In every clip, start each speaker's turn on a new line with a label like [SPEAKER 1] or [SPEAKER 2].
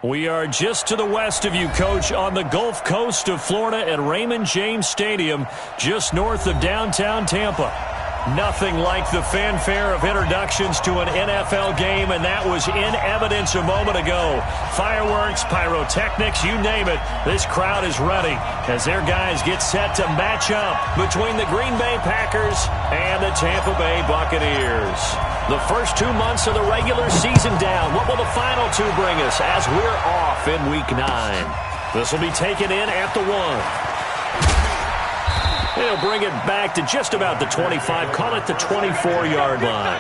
[SPEAKER 1] We are just to the west of you, Coach, on the Gulf Coast of Florida at Raymond James Stadium, just north of downtown Tampa. Nothing like the fanfare of introductions to an NFL game, and that was in evidence a moment ago. Fireworks, pyrotechnics, you name it. This crowd is ready as their guys get set to match up between the Green Bay Packers and the Tampa Bay Buccaneers. The first 2 months of the regular season down. What will the final two bring us as we're off in Week 9? This will be taken in at the 1. They'll bring it back to just about the 25, call it the 24-yard line.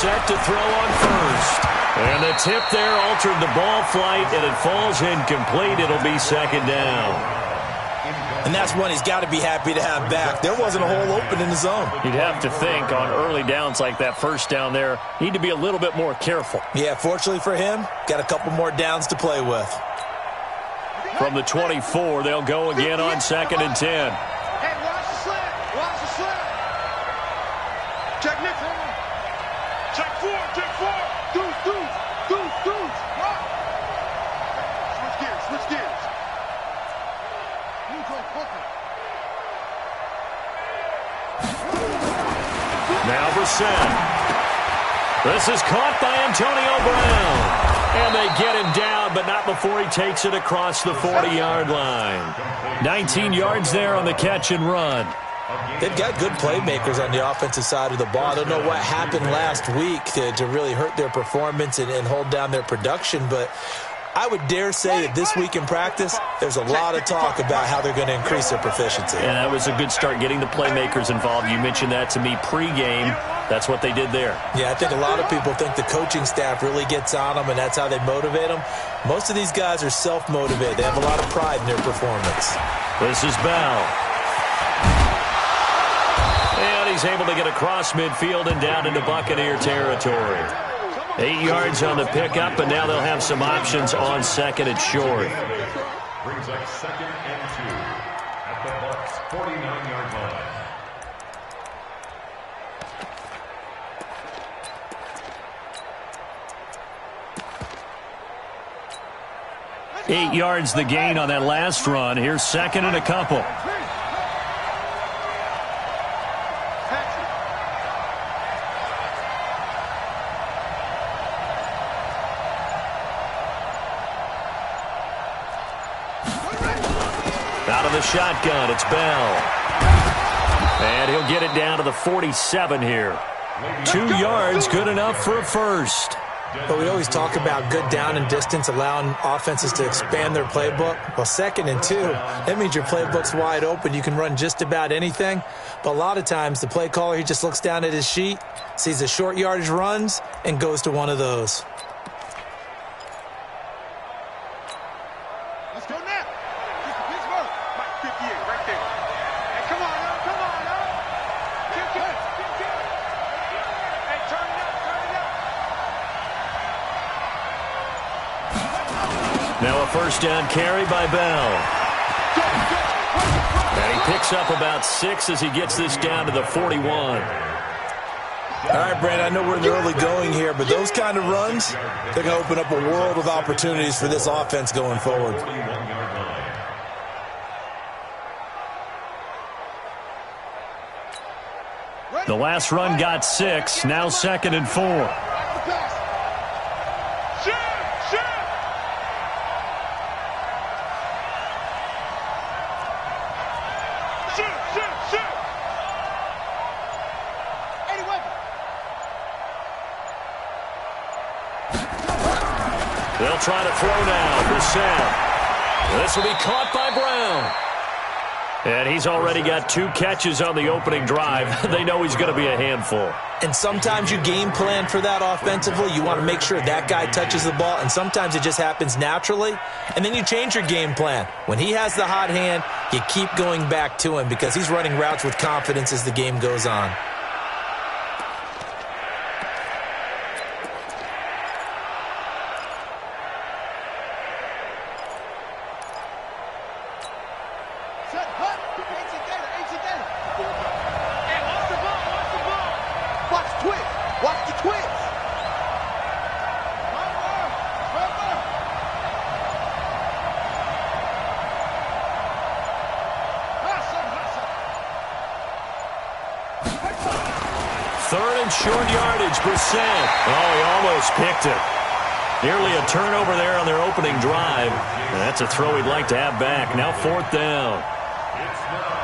[SPEAKER 1] Set to throw on first. And the tip there altered the ball flight, and it falls incomplete. It'll be second down.
[SPEAKER 2] And that's one he's got to be happy to have back. There wasn't a hole open in the zone.
[SPEAKER 1] You'd have to think on early downs like that first down there, need to be a little bit more careful.
[SPEAKER 2] Yeah, fortunately for him, got a couple more downs to play with.
[SPEAKER 1] From the 24, they'll go again on 2nd and 10.
[SPEAKER 3] Hey, watch the slant. Watch the slant. Check Nick. Check 4. Deuce. Rock. Switch gears.
[SPEAKER 1] Now Brissett. This is caught by Antonio Brown. And they get him down, but not before he takes it across the 40-yard line. 19 yards there on the catch and run.
[SPEAKER 2] They've got good playmakers on the offensive side of the ball. I don't know what happened last week to really hurt their performance and hold down their production, but I would dare say that this week in practice, there's a lot of talk about how they're going to increase their proficiency.
[SPEAKER 1] And that was a good start getting the playmakers involved. You mentioned that to me pregame. That's what they did there.
[SPEAKER 2] Yeah, I think a lot of people think the coaching staff really gets on them, and that's how they motivate them. Most of these guys are self-motivated. They have a lot of pride in their performance.
[SPEAKER 1] This is Bell. And he's able to get across midfield and down into Buccaneer territory. 8 yards on the pickup, and now they'll have some options on 2nd and short.
[SPEAKER 4] Brings up 2nd and 2 at the Bucs' 49-yard line.
[SPEAKER 1] 8 yards the gain on that last run. Here's 2nd and a couple. Out of the shotgun, it's Bell. And he'll get it down to the 47 here. 2 yards, good enough for a first.
[SPEAKER 2] But we always talk about good down and distance, allowing offenses to expand their playbook. Well, 2nd and 2, that means your playbook's wide open. You can run just about anything. But a lot of times, the play caller, he just looks down at his sheet, sees the short yardage runs, and goes to one of those.
[SPEAKER 3] Let's go now. Pittsburgh. Mike 58 right there. Hey, come on, now. Kick it. Hey, turn it up.
[SPEAKER 1] Now a first down carry by Bell. And he picks up about 6 as he gets this down to the 41.
[SPEAKER 2] All right, Brandon, I know we're in the early going here, but those kind of runs, they're going to open up a world of opportunities for this offense going forward.
[SPEAKER 1] The last run got 6, now 2nd and 4. They'll try to throw now. Brissett. This will be caught by Brown. And he's already got 2 catches on the opening drive. They know he's going to be a handful.
[SPEAKER 2] And sometimes you game plan for that offensively. You want to make sure that guy touches the ball, and sometimes it just happens naturally. And then you change your game plan. When he has the hot hand, you keep going back to him because he's running routes with confidence as the game goes on.
[SPEAKER 1] Short yardage, Brissett. Oh, he almost picked it. Nearly a turnover there on their opening drive. And that's a throw he'd like to have back. Now 4th down.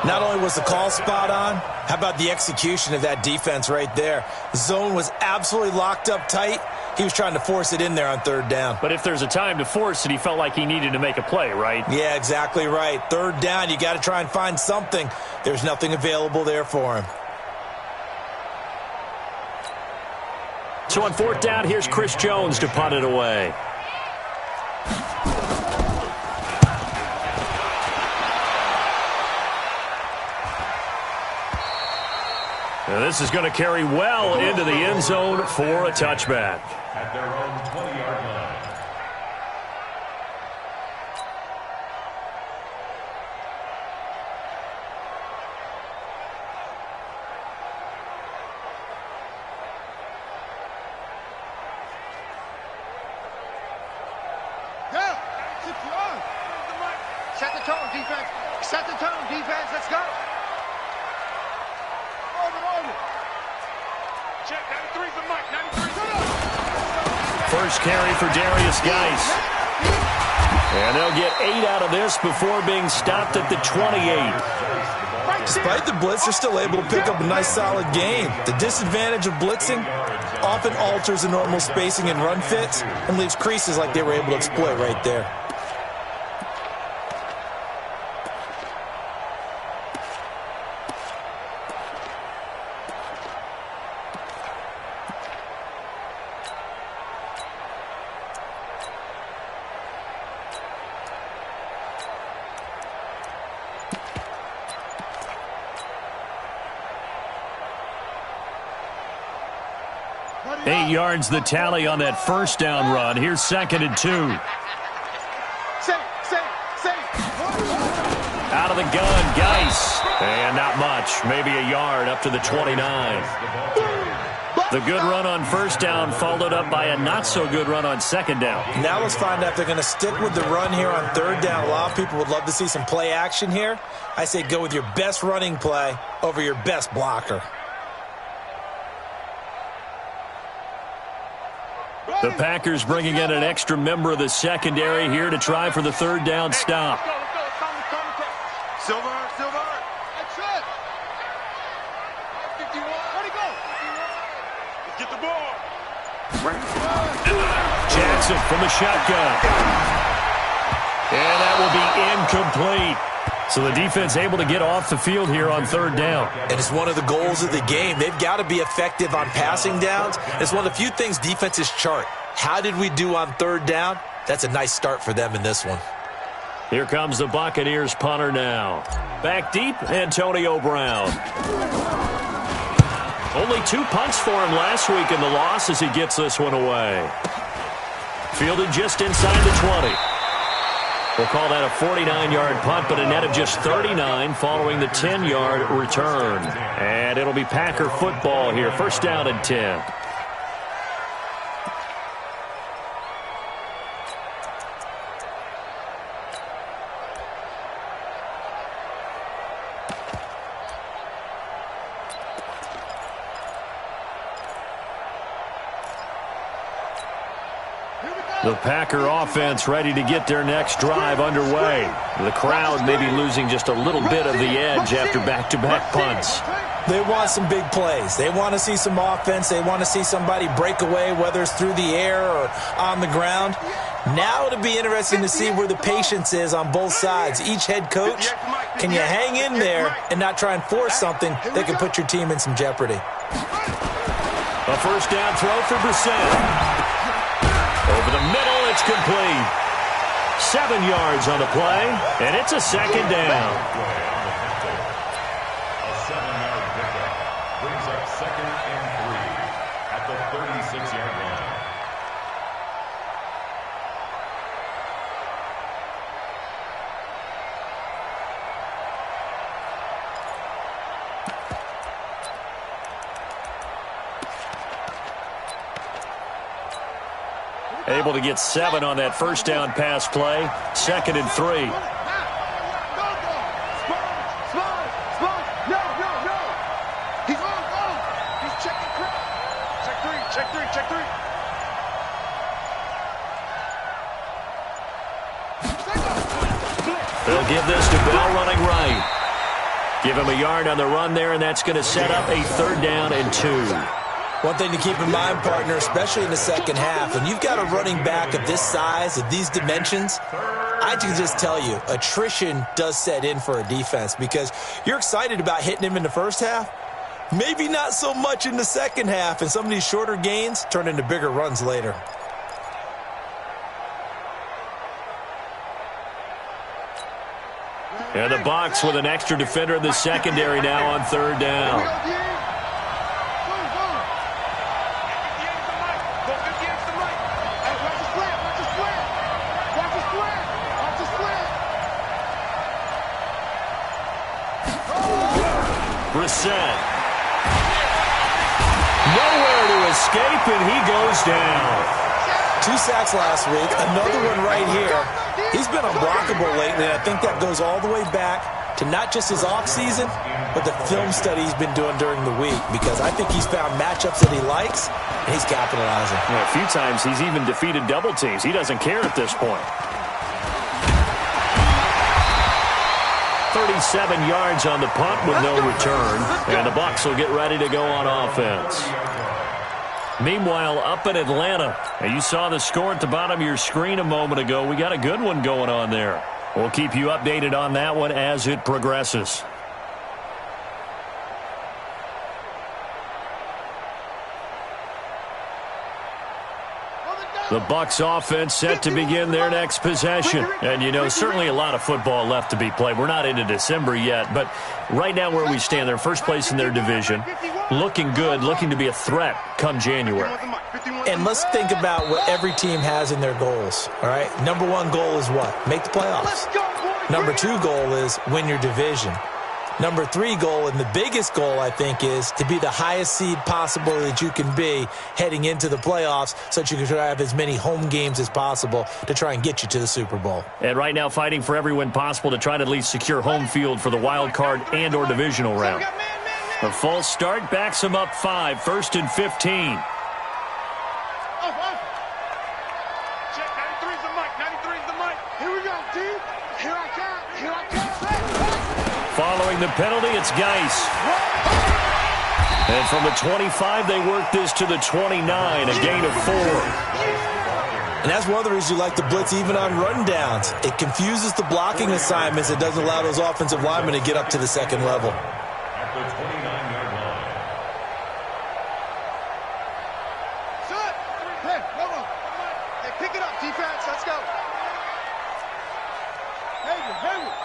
[SPEAKER 2] Not only was the call spot on, how about the execution of that defense right there? The zone was absolutely locked up tight. He was trying to force it in there on 3rd down.
[SPEAKER 1] But if there's a time to force it, he felt like he needed to make a play, right?
[SPEAKER 2] Yeah, exactly right. 3rd down, you got to try and find something. There's nothing available there for him.
[SPEAKER 1] So on 4th down, here's Chris Jones to punt it away. Now this is going to carry well into the end zone for a touchback.
[SPEAKER 4] At their own 20-yard line.
[SPEAKER 3] Set the tone, defense. Set the tone, defense. Let's go. Over. Check 93 for Mike. 93.
[SPEAKER 1] First carry for Darius Geis. And they'll get 8 out of this before being stopped at the 28.
[SPEAKER 2] Despite the blitz, they're still able to pick up a nice, solid gain. The disadvantage of blitzing often alters the normal spacing and run fits and leaves creases like they were able to exploit right there.
[SPEAKER 1] Eight yards the tally on that first down run. Here's 2nd and 2. Out of the gun, Geis. And not much. Maybe a yard up to the 29. The good run on first down followed up by a not-so-good run on 2nd down.
[SPEAKER 2] Now let's find out if they're going to stick with the run here on 3rd down. A lot of people would love to see some play action here. I say go with your best running play over your best blocker.
[SPEAKER 1] The Packers bringing in an extra member of the secondary here to try for the 3rd down stop.
[SPEAKER 3] Silver. That's it. 51. Where'd he go? Let's get the ball.
[SPEAKER 1] Jackson from the shotgun. And that will be incomplete. So the defense able to get off the field here on 3rd down.
[SPEAKER 2] And it's one of the goals of the game. They've got to be effective on passing downs. It's one of the few things defenses chart. How did we do on 3rd down? That's a nice start for them in this one.
[SPEAKER 1] Here comes the Buccaneers punter now. Back deep, Antonio Brown. Only 2 punts for him last week in the loss as he gets this one away. Fielded just inside the 20. We'll call that a 49-yard punt, but a net of just 39 following the 10-yard return. And it'll be Packer football here. 1st down and 10. The Packer offense ready to get their next drive underway. The crowd maybe losing just a little bit of the edge after back-to-back punts.
[SPEAKER 2] They want some big plays. They want to see some offense. They want to see somebody break away, whether it's through the air or on the ground. Now it'll be interesting to see where the patience is on both sides. Each head coach, can you hang in there and not try and force something that can put your team in some jeopardy?
[SPEAKER 1] A first down throw for Brissett. Over the middle, it's complete. 7 yards on the play, and it's a second down.
[SPEAKER 4] A 7-yard pickup brings up 2nd and 3 at the 36-yard line.
[SPEAKER 1] Able to get 7 on that first down pass play. 2nd and 3.
[SPEAKER 3] Check three.
[SPEAKER 1] They'll give this to Bell running right. Give him a yard on the run there, and that's going to set up a 3rd down and 2.
[SPEAKER 2] One thing to keep in mind, partner, especially in the second half, when you've got a running back of this size, of these dimensions, I can just tell you, attrition does set in for a defense because you're excited about hitting him in the first half, maybe not so much in the second half, and some of these shorter gains turn into bigger runs later.
[SPEAKER 1] And the Bucs with an extra defender in the secondary now on 3rd down. Brissett. Nowhere to escape, and he goes down.
[SPEAKER 2] 2 sacks last week, another one right here. He's been unblockable lately, and I think that goes all the way back to not just his offseason, but the film study he's been doing during the week, because I think he's found matchups that he likes, and he's capitalizing.
[SPEAKER 1] Yeah, a few times he's even defeated double teams. He doesn't care at this point. 37 yards on the punt with no return, and the Bucs will get ready to go on offense. Meanwhile, up in Atlanta, you saw the score at the bottom of your screen a moment ago. We got a good one going on there. We'll keep you updated on that one as it progresses. The Bucs offense set to begin their next possession. And, you know, certainly a lot of football left to be played. We're not into December yet, but right now where we stand, they're first place in their division. Looking good, looking to be a threat come January.
[SPEAKER 2] And let's think about what every team has in their goals, all right? Number 1 goal is what? Make the playoffs. Number 2 goal is win your division. Number 3 goal, and the biggest goal, I think, is to be the highest seed possible that you can be heading into the playoffs so that you can try to have as many home games as possible to try and get you to the Super Bowl.
[SPEAKER 1] And right now fighting for every win possible to try to at least secure home field for the wild card and or divisional round. The false start backs him up 5, 1st and 15.
[SPEAKER 3] Check, 93's the mic, 93's the mic. Here we go, D. Here I come, here I come.
[SPEAKER 1] Following the penalty, it's Geis. And from the 25, they work this to the 29, a gain of 4.
[SPEAKER 2] And that's one of the reasons you like to blitz even on rundowns. It confuses the blocking assignments. It doesn't allow those offensive linemen to get up to the second level.
[SPEAKER 4] At the 29-yard line.
[SPEAKER 3] Son, hey, come on. Hey, pick it up, defense. Let's go. Hayward.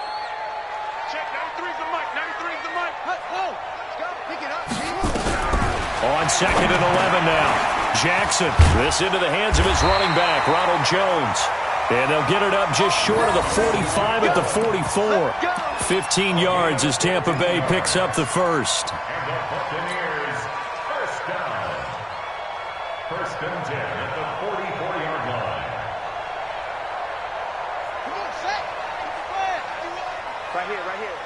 [SPEAKER 3] Check, 93's the mic, 93's the mic. Let's go. Pick it up,
[SPEAKER 1] On 2nd and 11 now. Jackson, this into the hands of his running back, Ronald Jones. And they'll get it up just short of the 45 at the 44. 15 yards as Tampa Bay picks up the first.
[SPEAKER 4] And the Buccaneers, first down. 1st and 10 at the 44-yard line.
[SPEAKER 3] Come on, set. Right here.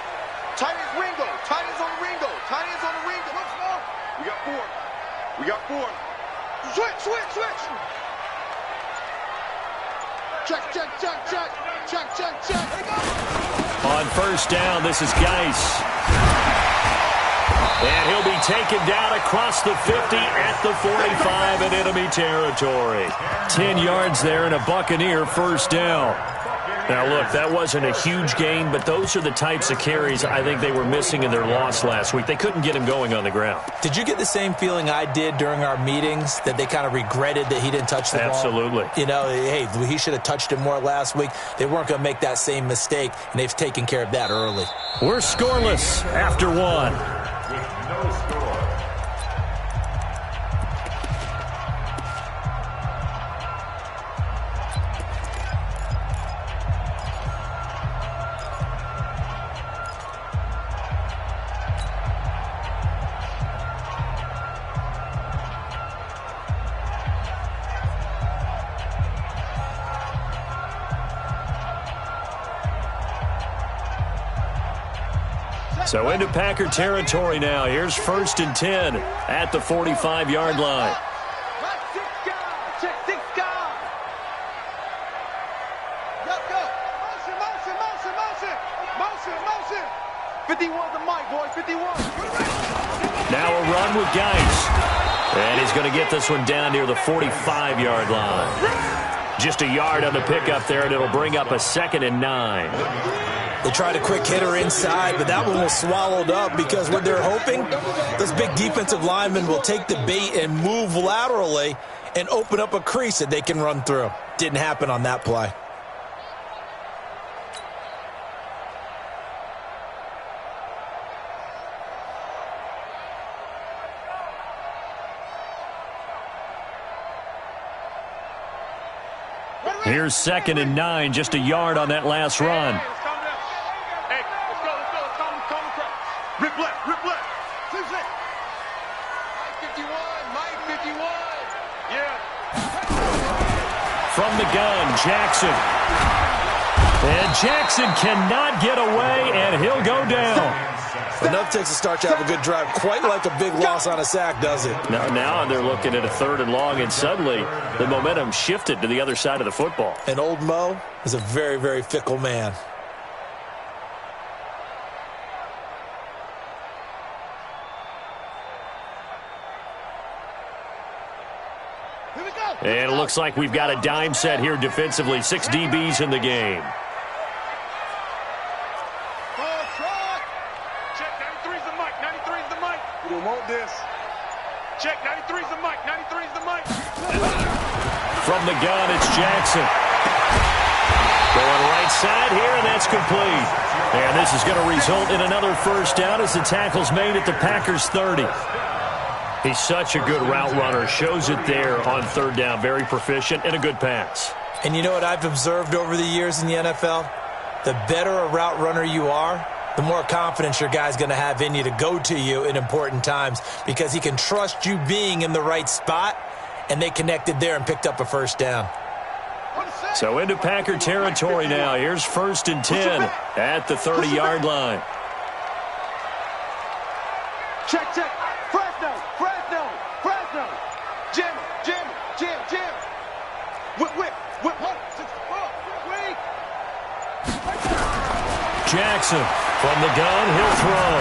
[SPEAKER 3] Tight ends Ringo. Tight ends on the Ringo. Let's go. We got 4. Switch. Check. Here we go.
[SPEAKER 1] On 1st down, this is Geis. And he'll be taken down across the 50 at the 45 in enemy territory. 10 yards there and a Buccaneer first down. Now, look, that wasn't a huge gain, but those are the types of carries I think they were missing in their loss last week. They couldn't get him going on the ground.
[SPEAKER 2] Did you get the same feeling I did during our meetings, that they kind of regretted that he didn't touch the ball?
[SPEAKER 1] Absolutely.
[SPEAKER 2] You know, hey, he should have touched it more last week. They weren't going to make that same mistake, and they've taken care of that early.
[SPEAKER 1] We're scoreless after one.
[SPEAKER 4] With no score.
[SPEAKER 1] So into Packer territory now. Here's 1st and 10 at the 45-yard line.
[SPEAKER 3] Check 6 guys. Go. Motion. 51 the mic, boy. 51.
[SPEAKER 1] Now a run with Geis. And he's going to get this one down near the 45-yard line. Just a yard on the pickup there, and it'll bring up a 2nd and 9.
[SPEAKER 2] They tried a quick hitter inside, but that one was swallowed up because what they're hoping, those big defensive linemen will take the bait and move laterally and open up a crease that they can run through. Didn't happen on that play.
[SPEAKER 1] Here's 2nd and 9, just a yard on that last run.
[SPEAKER 3] Rip left. Mike 51. Yeah.
[SPEAKER 1] From the gun, Jackson. And Jackson cannot get away, and he'll go down.
[SPEAKER 2] Enough takes a start to have a good drive. Quite like a big loss on a sack, does it?
[SPEAKER 1] Now they're looking at a 3rd and long, and suddenly the momentum shifted to the other side of the football.
[SPEAKER 2] And old Mo is a very, very fickle man.
[SPEAKER 1] And it looks like we've got a dime set here defensively. 6 DBs in the game.
[SPEAKER 3] Check 93's the mic. 93's the mic. You don't want this. Check 93's the mic. 93's the mic.
[SPEAKER 1] From the gun, it's Jackson. Going right side here, and that's complete. And this is going to result in another first down as the tackle's made at the Packers' 30. He's such a good route runner. Shows it there on 3rd down. Very proficient and a good pass.
[SPEAKER 2] And you know what I've observed over the years in the NFL? The better a route runner you are, the more confidence your guy's going to have in you to go to you in important times because he can trust you being in the right spot, and they connected there and picked up a first down.
[SPEAKER 1] So into Packer territory now. Here's 1st and 10 at the 30-yard line.
[SPEAKER 3] Check. Fresno. Jim. Whip.
[SPEAKER 1] Jackson from the gun, he'll throw.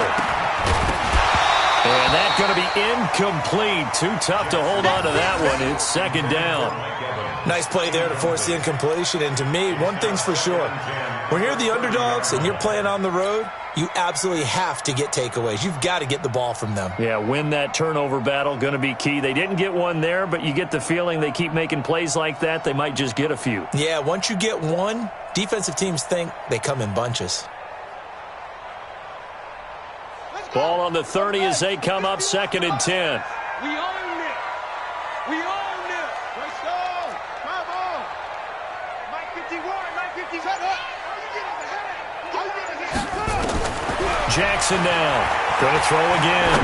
[SPEAKER 1] And that's going to be incomplete. Too tough to hold on to that one. It's 2nd down.
[SPEAKER 2] Nice play there to force the incompletion. And to me, one thing's for sure. When you're the underdogs and you're playing on the road, you absolutely have to get takeaways. You've got to get the ball from them.
[SPEAKER 1] Yeah, win that turnover battle, going to be key. They didn't get one there, but you get the feeling they keep making plays like that, they might just get a few.
[SPEAKER 2] Yeah, once you get one, defensive teams think they come in bunches.
[SPEAKER 1] Ball on the 30 as they come up 2nd and 10.
[SPEAKER 3] We own it. Let's go. Come on. Mike 51. Shut up.
[SPEAKER 1] Jackson now. Going to throw again.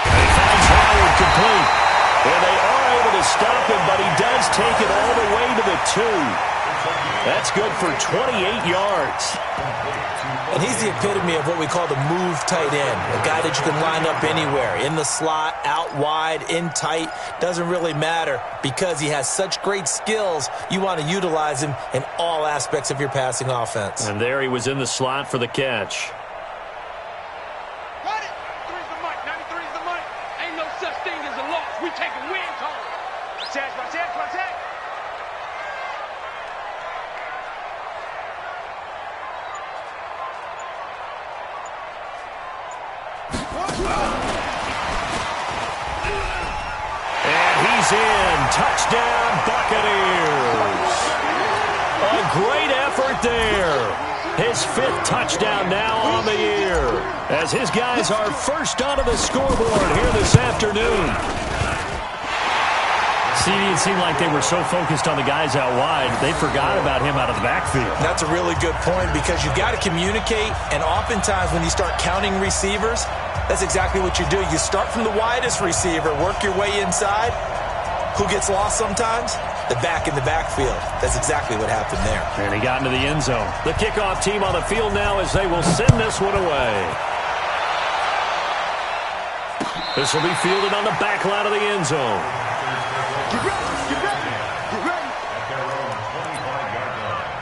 [SPEAKER 1] And he finds Howard complete. And they are able to stop him, but he does take it all the way to the 2. That's good for 28 yards.
[SPEAKER 2] And he's the epitome of what we call the move tight end. A guy that you can line up anywhere. In the slot, out wide, in tight. Doesn't really matter because he has such great skills. You want to utilize him in all aspects of your passing offense.
[SPEAKER 1] And there he was in the slot for the catch.
[SPEAKER 3] Ready?
[SPEAKER 1] He's in. Touchdown, Buccaneers. A great effort there. His 5th touchdown now on the year, as his guys are first onto the scoreboard here this afternoon. CD, it seemed like they were so focused on the guys out wide, they forgot about him out of the backfield.
[SPEAKER 2] That's a really good point, because you've got to communicate, and oftentimes when you start counting receivers, that's exactly what you do. You start from the widest receiver, work your way inside. Who gets lost sometimes? The back in the backfield. That's exactly what happened there.
[SPEAKER 1] And he got into the end zone. The kickoff team on the field now as they will send this one away. This will be fielded on the back line of the end zone.
[SPEAKER 3] Get ready, get ready, get ready.
[SPEAKER 4] At their own 25-yard line.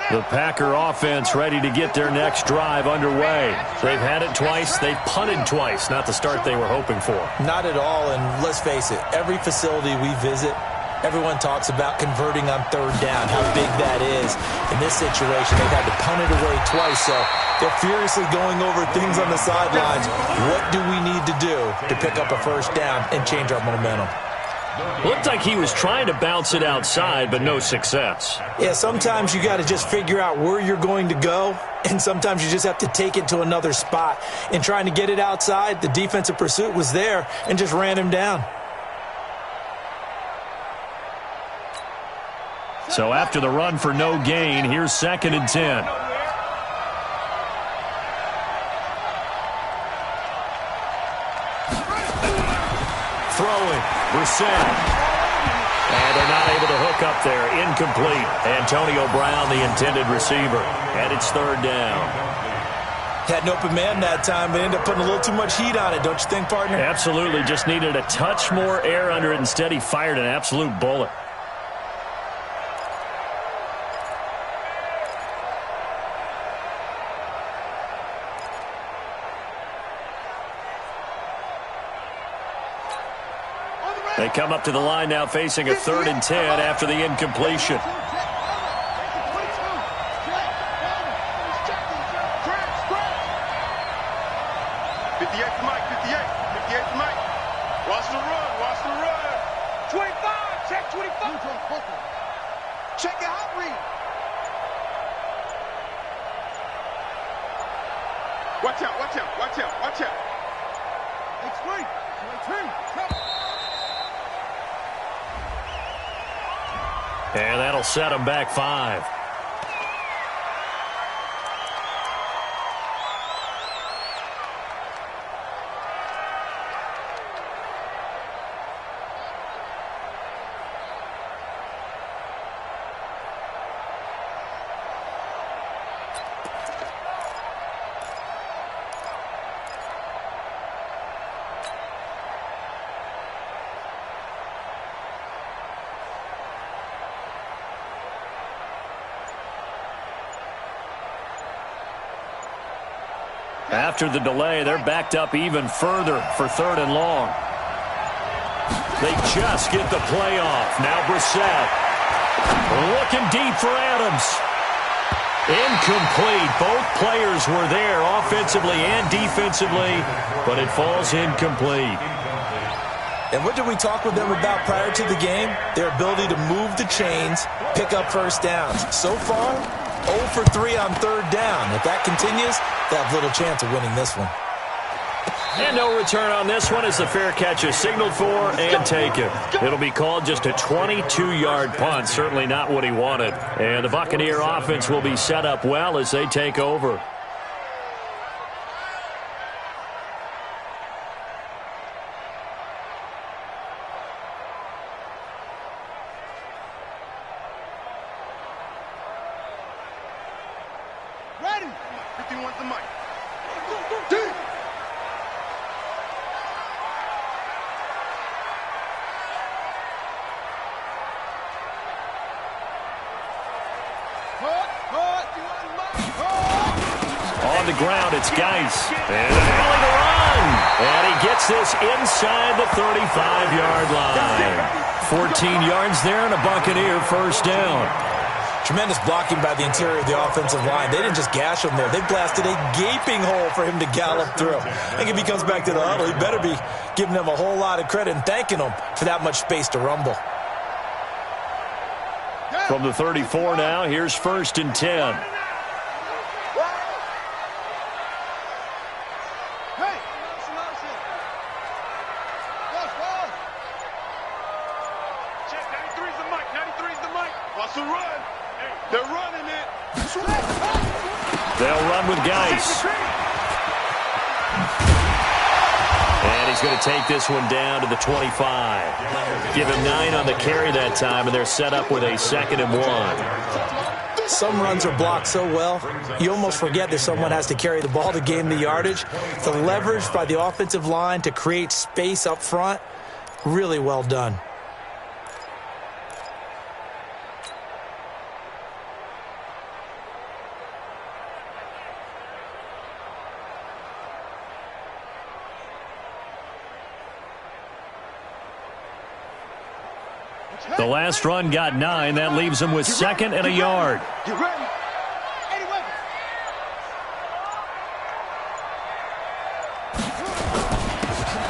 [SPEAKER 1] The Packer offense ready to get their next drive underway. They've had it twice. They've punted twice. Not the start they were hoping for.
[SPEAKER 2] Not at all, and let's face it, every facility we visit, everyone talks about converting on 3rd down, how big that is. In this situation, they've had to punt it away twice, so they're furiously going over things on the sidelines. What do we need to do to pick up a 1st down and change our momentum?
[SPEAKER 1] Looked like he was trying to bounce it outside, but no success.
[SPEAKER 2] Yeah, sometimes you got to just figure out where you're going to go, and sometimes you just have to take it to another spot. In trying to get it outside, the defensive pursuit was there and just ran him down.
[SPEAKER 1] So after the run for no gain, here's 2nd and 10. Throwing, Brissett. And they're not able to hook up there. Incomplete. Antonio Brown, the intended receiver. And it's 3rd down.
[SPEAKER 2] Had an open man that time, but ended up putting a little too much heat on it, don't you think, partner?
[SPEAKER 1] Absolutely. Just needed a touch more air under it. Instead, he fired an absolute bullet. They come up to the line now facing a 3rd and 10 after the incompletion.
[SPEAKER 3] 58 to Mike, 58 to Mike. Watch the run, watch the run. 25, check 25. Check the hot read. Watch out, watch out, watch out, watch out. X3,
[SPEAKER 1] And that'll set them back 5. After the delay, they're backed up even further for 3rd and long. They just get the play off. Now Brissett. Looking deep for Adams. Incomplete. Both players were there offensively and defensively, but it falls incomplete.
[SPEAKER 2] And what did we talk with them about prior to the game? Their ability to move the chains, pick up 1st downs. So far, 0 for 3 on 3rd down. If that continues, they have little chance of winning this one.
[SPEAKER 1] And no return on this one as the fair catch is signaled for and taken. It'll be called just a 22-yard punt. Certainly not what he wanted. And the Buccaneer offense will be set up well as they take over.
[SPEAKER 3] ready. 51 to Mike.
[SPEAKER 1] On the ground, it's Geis. And a hell of a run. And he gets this inside the 35-yard line. 14 yards there and a Buccaneer first down.
[SPEAKER 2] Tremendous blocking by the interior of the offensive line. They didn't just gash him there. They blasted a gaping hole for him to gallop through. I think if he comes back to the huddle, he better be giving them a whole lot of credit and thanking them for that much space to rumble.
[SPEAKER 1] From the 34 now, here's 1st and 10.
[SPEAKER 3] They're running it.
[SPEAKER 1] They'll run with Geis. And he's going to take this one down to the 25. Give him 9 on the carry that time, and they're set up with a 2nd and 1.
[SPEAKER 2] Some runs are blocked so well, you almost forget that someone has to carry the ball to gain the yardage. The leverage by the offensive line to create space up front, really well done.
[SPEAKER 1] The last run got 9. That leaves him with 2nd and a yard.
[SPEAKER 3] Get ready.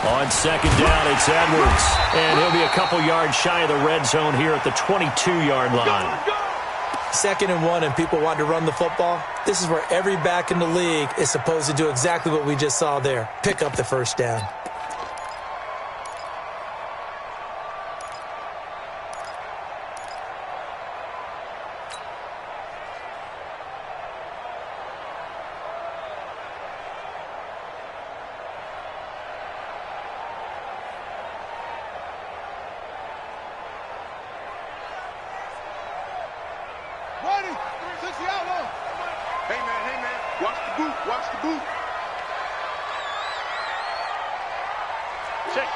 [SPEAKER 1] On 2nd down, it's Edwards. And he'll be a couple yards shy of the red zone here at the 22-yard line.
[SPEAKER 2] 2nd and 1 and people want to run the football. This is where every back in the league is supposed to do exactly what we just saw there. Pick up the first down.
[SPEAKER 3] Hey, man. Watch the boot. Watch the boot. Check.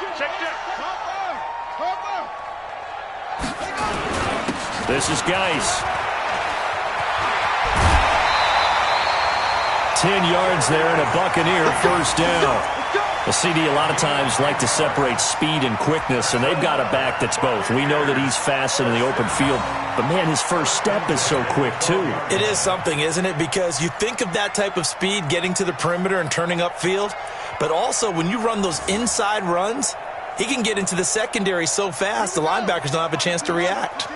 [SPEAKER 1] This is Geis. 10 yards there and a Buccaneer first down. The CD a lot of times like to separate speed and quickness, and they've got a back that's both. We know that he's fast in the open field, but, man, his first step is so quick, too.
[SPEAKER 2] It is something, isn't it? Because you think of that type of speed getting to the perimeter and turning upfield, but also when you run those inside runs, he can get into the secondary so fast the linebackers don't have a chance to react.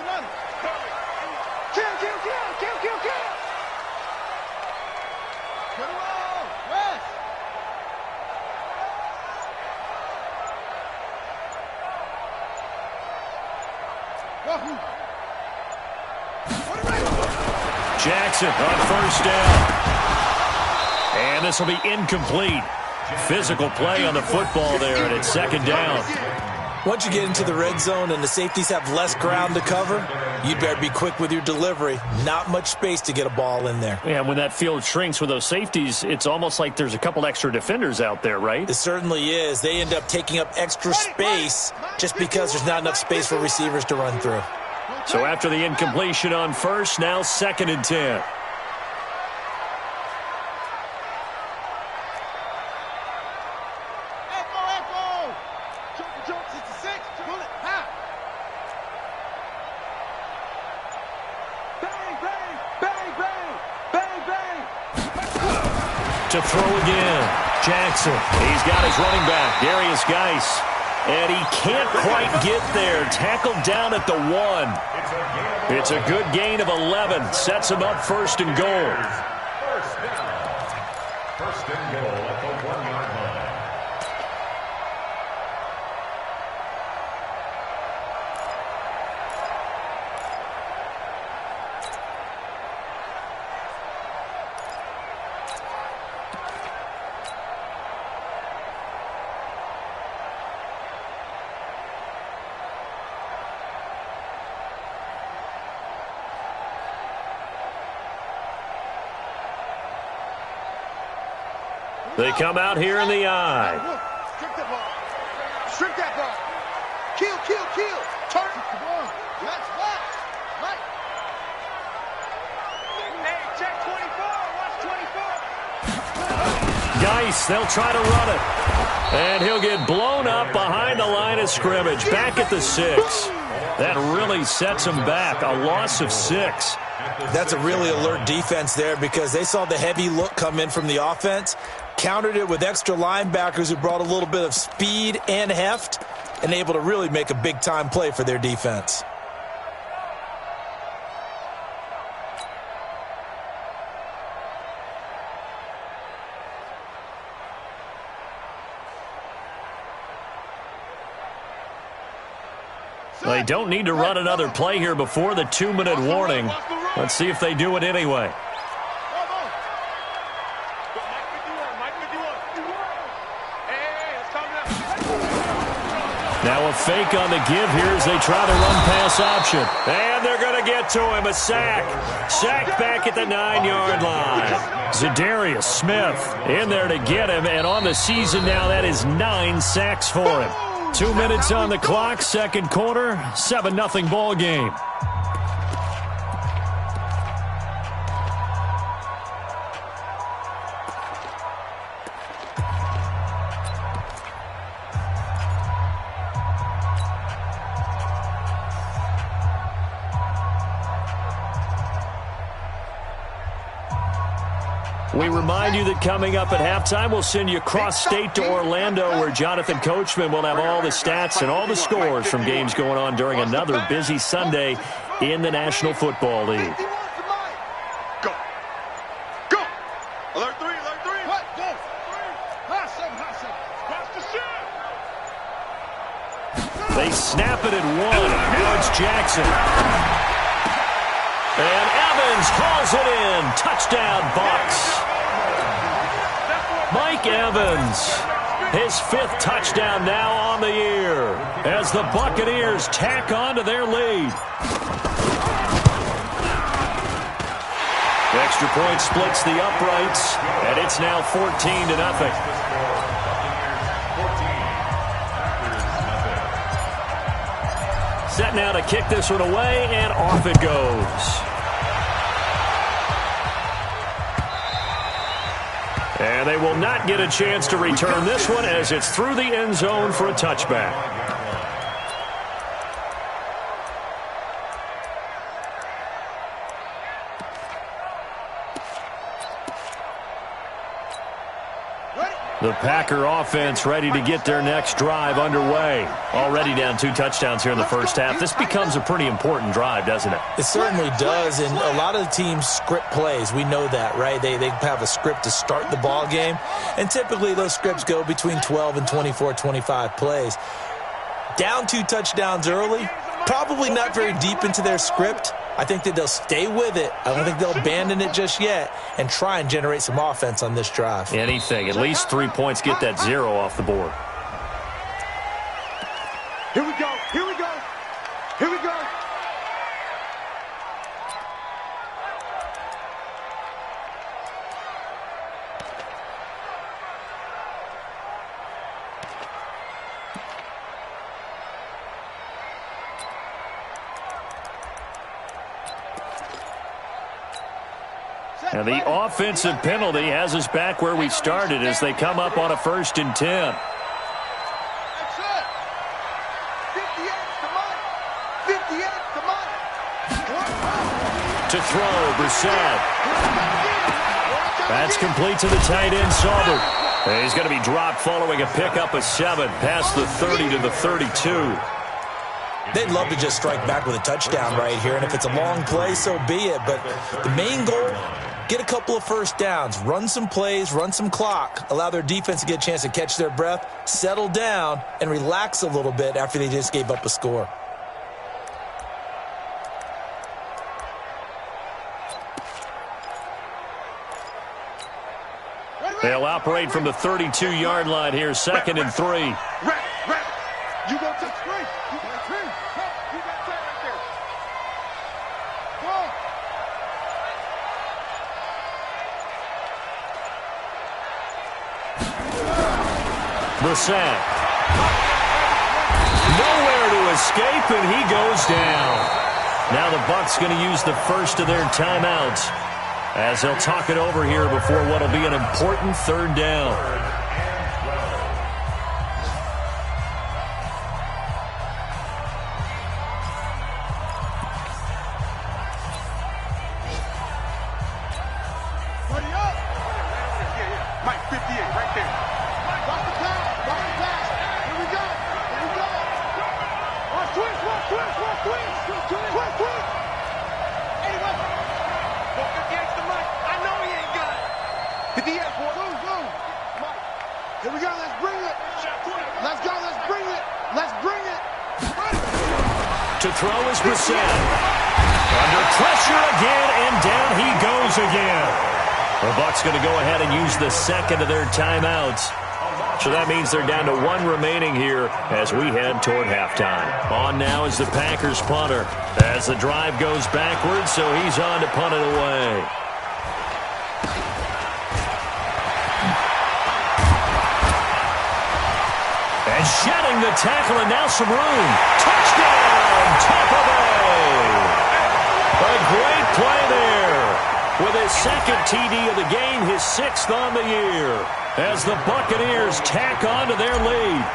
[SPEAKER 1] Jackson on first down. And this will be incomplete. Physical play on the football there, and it's 2nd down.
[SPEAKER 2] Once you get into the red zone and the safeties have less ground to cover, you better be quick with your delivery. Not much space to get a ball in there.
[SPEAKER 1] Yeah, when that field shrinks with those safeties, it's almost like there's a couple extra defenders out there, right?
[SPEAKER 2] It certainly is. They end up taking up extra space just because there's not enough space for receivers to run through.
[SPEAKER 1] So after the incompletion on first, now 2nd and 10. To throw again, Jackson. He's got his running back, Darius Geis. And he can't quite get there. Tackled down at the 1. It's a good gain of 11. Sets him up 1st and goal.
[SPEAKER 4] First and goal at the 1-yard line.
[SPEAKER 1] They come out here in the eye.
[SPEAKER 3] Strip that ball. Strip that ball. Kill. Turn. Let's watch. Right. Hey, check 24. Watch 24.
[SPEAKER 1] space. They'll try to run it. And he'll get blown up behind the line of scrimmage. Back at the 6. That really sets him back. A loss of 6.
[SPEAKER 2] That's a really alert defense there because they saw the heavy look come in from the offense, countered it with extra linebackers who brought a little bit of speed and heft, and able to really make a big-time play for their defense.
[SPEAKER 1] They don't need to run another play here before the 2-minute warning. Let's see if they do it anyway. Now a fake on the give here as they try to run pass option. And they're going to get to him. A sack. Sack back at the 9-yard line. Zadarius Smith in there to get him. And on the season now, that is 9 sacks for him. 2 minutes on the clock, second quarter, 7-0 ball game. We remind you that coming up at halftime, we'll send you cross-state to Orlando, where Jonathan Coachman will have all the stats and all the scores from games going on during another busy Sunday in the National Football League.
[SPEAKER 3] Go. Go. Alert 3, alert 3. What? Go. Hot seven.
[SPEAKER 1] They snap it at 1. Now it's Jackson. And Evans calls it in. Touchdown, Bucs. Mike Evans, his 5th touchdown now on the year as the Buccaneers tack on to their lead. The extra point splits the uprights, and it's now 14-0. Set now to kick this one away, and off it goes. And they will not get a chance to return this one as it's through the end zone for a touchback. The Packer offense ready to get their next drive underway. Already down 2 touchdowns here in the first half. This becomes a pretty important drive, doesn't it?
[SPEAKER 2] It certainly does, and a lot of the teams script plays. We know that, right? They have a script to start the ball game, and typically those scripts go between 12 and 24, 25 plays. Down 2 touchdowns early, probably not very deep into their script. I think that they'll stay with it. I don't think they'll abandon it just yet and try and generate some offense on this drive.
[SPEAKER 1] Anything. At least 3 points, get that 0 off the board.
[SPEAKER 3] Here we go. Here we go. Here we go.
[SPEAKER 1] And the offensive penalty has us back where we started as they come up on a 1st and 10.
[SPEAKER 3] That's it. 50 extra money. 50 extra money.
[SPEAKER 1] To throw, Brissett. That's complete to the tight end, Saubert. And he's going to be dropped following a pickup of 7 past the 30 to the 32.
[SPEAKER 2] They'd love to just strike back with a touchdown right here, and if it's a long play, so be it. But the main goal, get a couple of first downs, run some plays, run some clock, allow their defense to get a chance to catch their breath, settle down, and relax a little bit after they just gave up a score.
[SPEAKER 1] They'll operate from the 32-yard line here, 2nd and 3.
[SPEAKER 3] Rap. You go to the screen. You got 3. You got 10 right there. Go.
[SPEAKER 1] Brissett. Nowhere to escape, and he goes down. Now the Bucs going to use the first of their timeouts as they'll talk it over here before what will be an important third down.
[SPEAKER 3] To
[SPEAKER 1] throw is Brissett. Under pressure again, and down he goes again. The Bucs going to go ahead and use the second of their timeouts. So that means they're down to one remaining here as we head toward halftime. On now is the Packers punter as the drive goes backwards, so he's on to punt it away. And shedding the tackle, and now some room. Touchdown! Tampa Bay! A great play there. With his second TD of the game, his 6th on the year. As the Buccaneers tack on to their lead.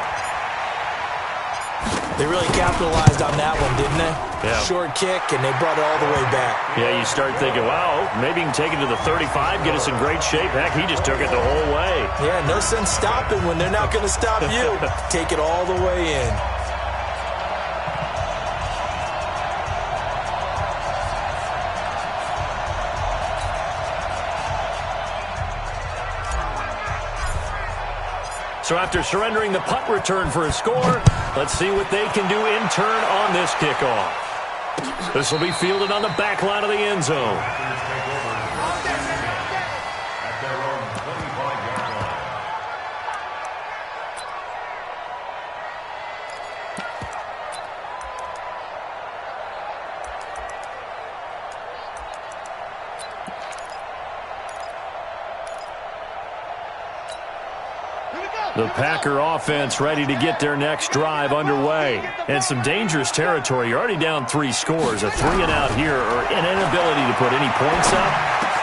[SPEAKER 2] They really capitalized on that one, didn't they?
[SPEAKER 1] Yeah.
[SPEAKER 2] Short kick, and they brought it all the way back.
[SPEAKER 1] Yeah, you start thinking, wow, maybe he can take it to the 35, get us in great shape. Heck, he just took it the whole way.
[SPEAKER 2] Yeah, no sense stopping when they're not going to stop you. Take it all the way in.
[SPEAKER 1] So after surrendering the punt return for a score, let's see what they can do in turn on this kickoff. This will be fielded on the back line of the end zone. The Packer offense ready to get their next drive underway. And some dangerous territory. You're already down 3 scores. A 3-and-out here or an inability to put any points up.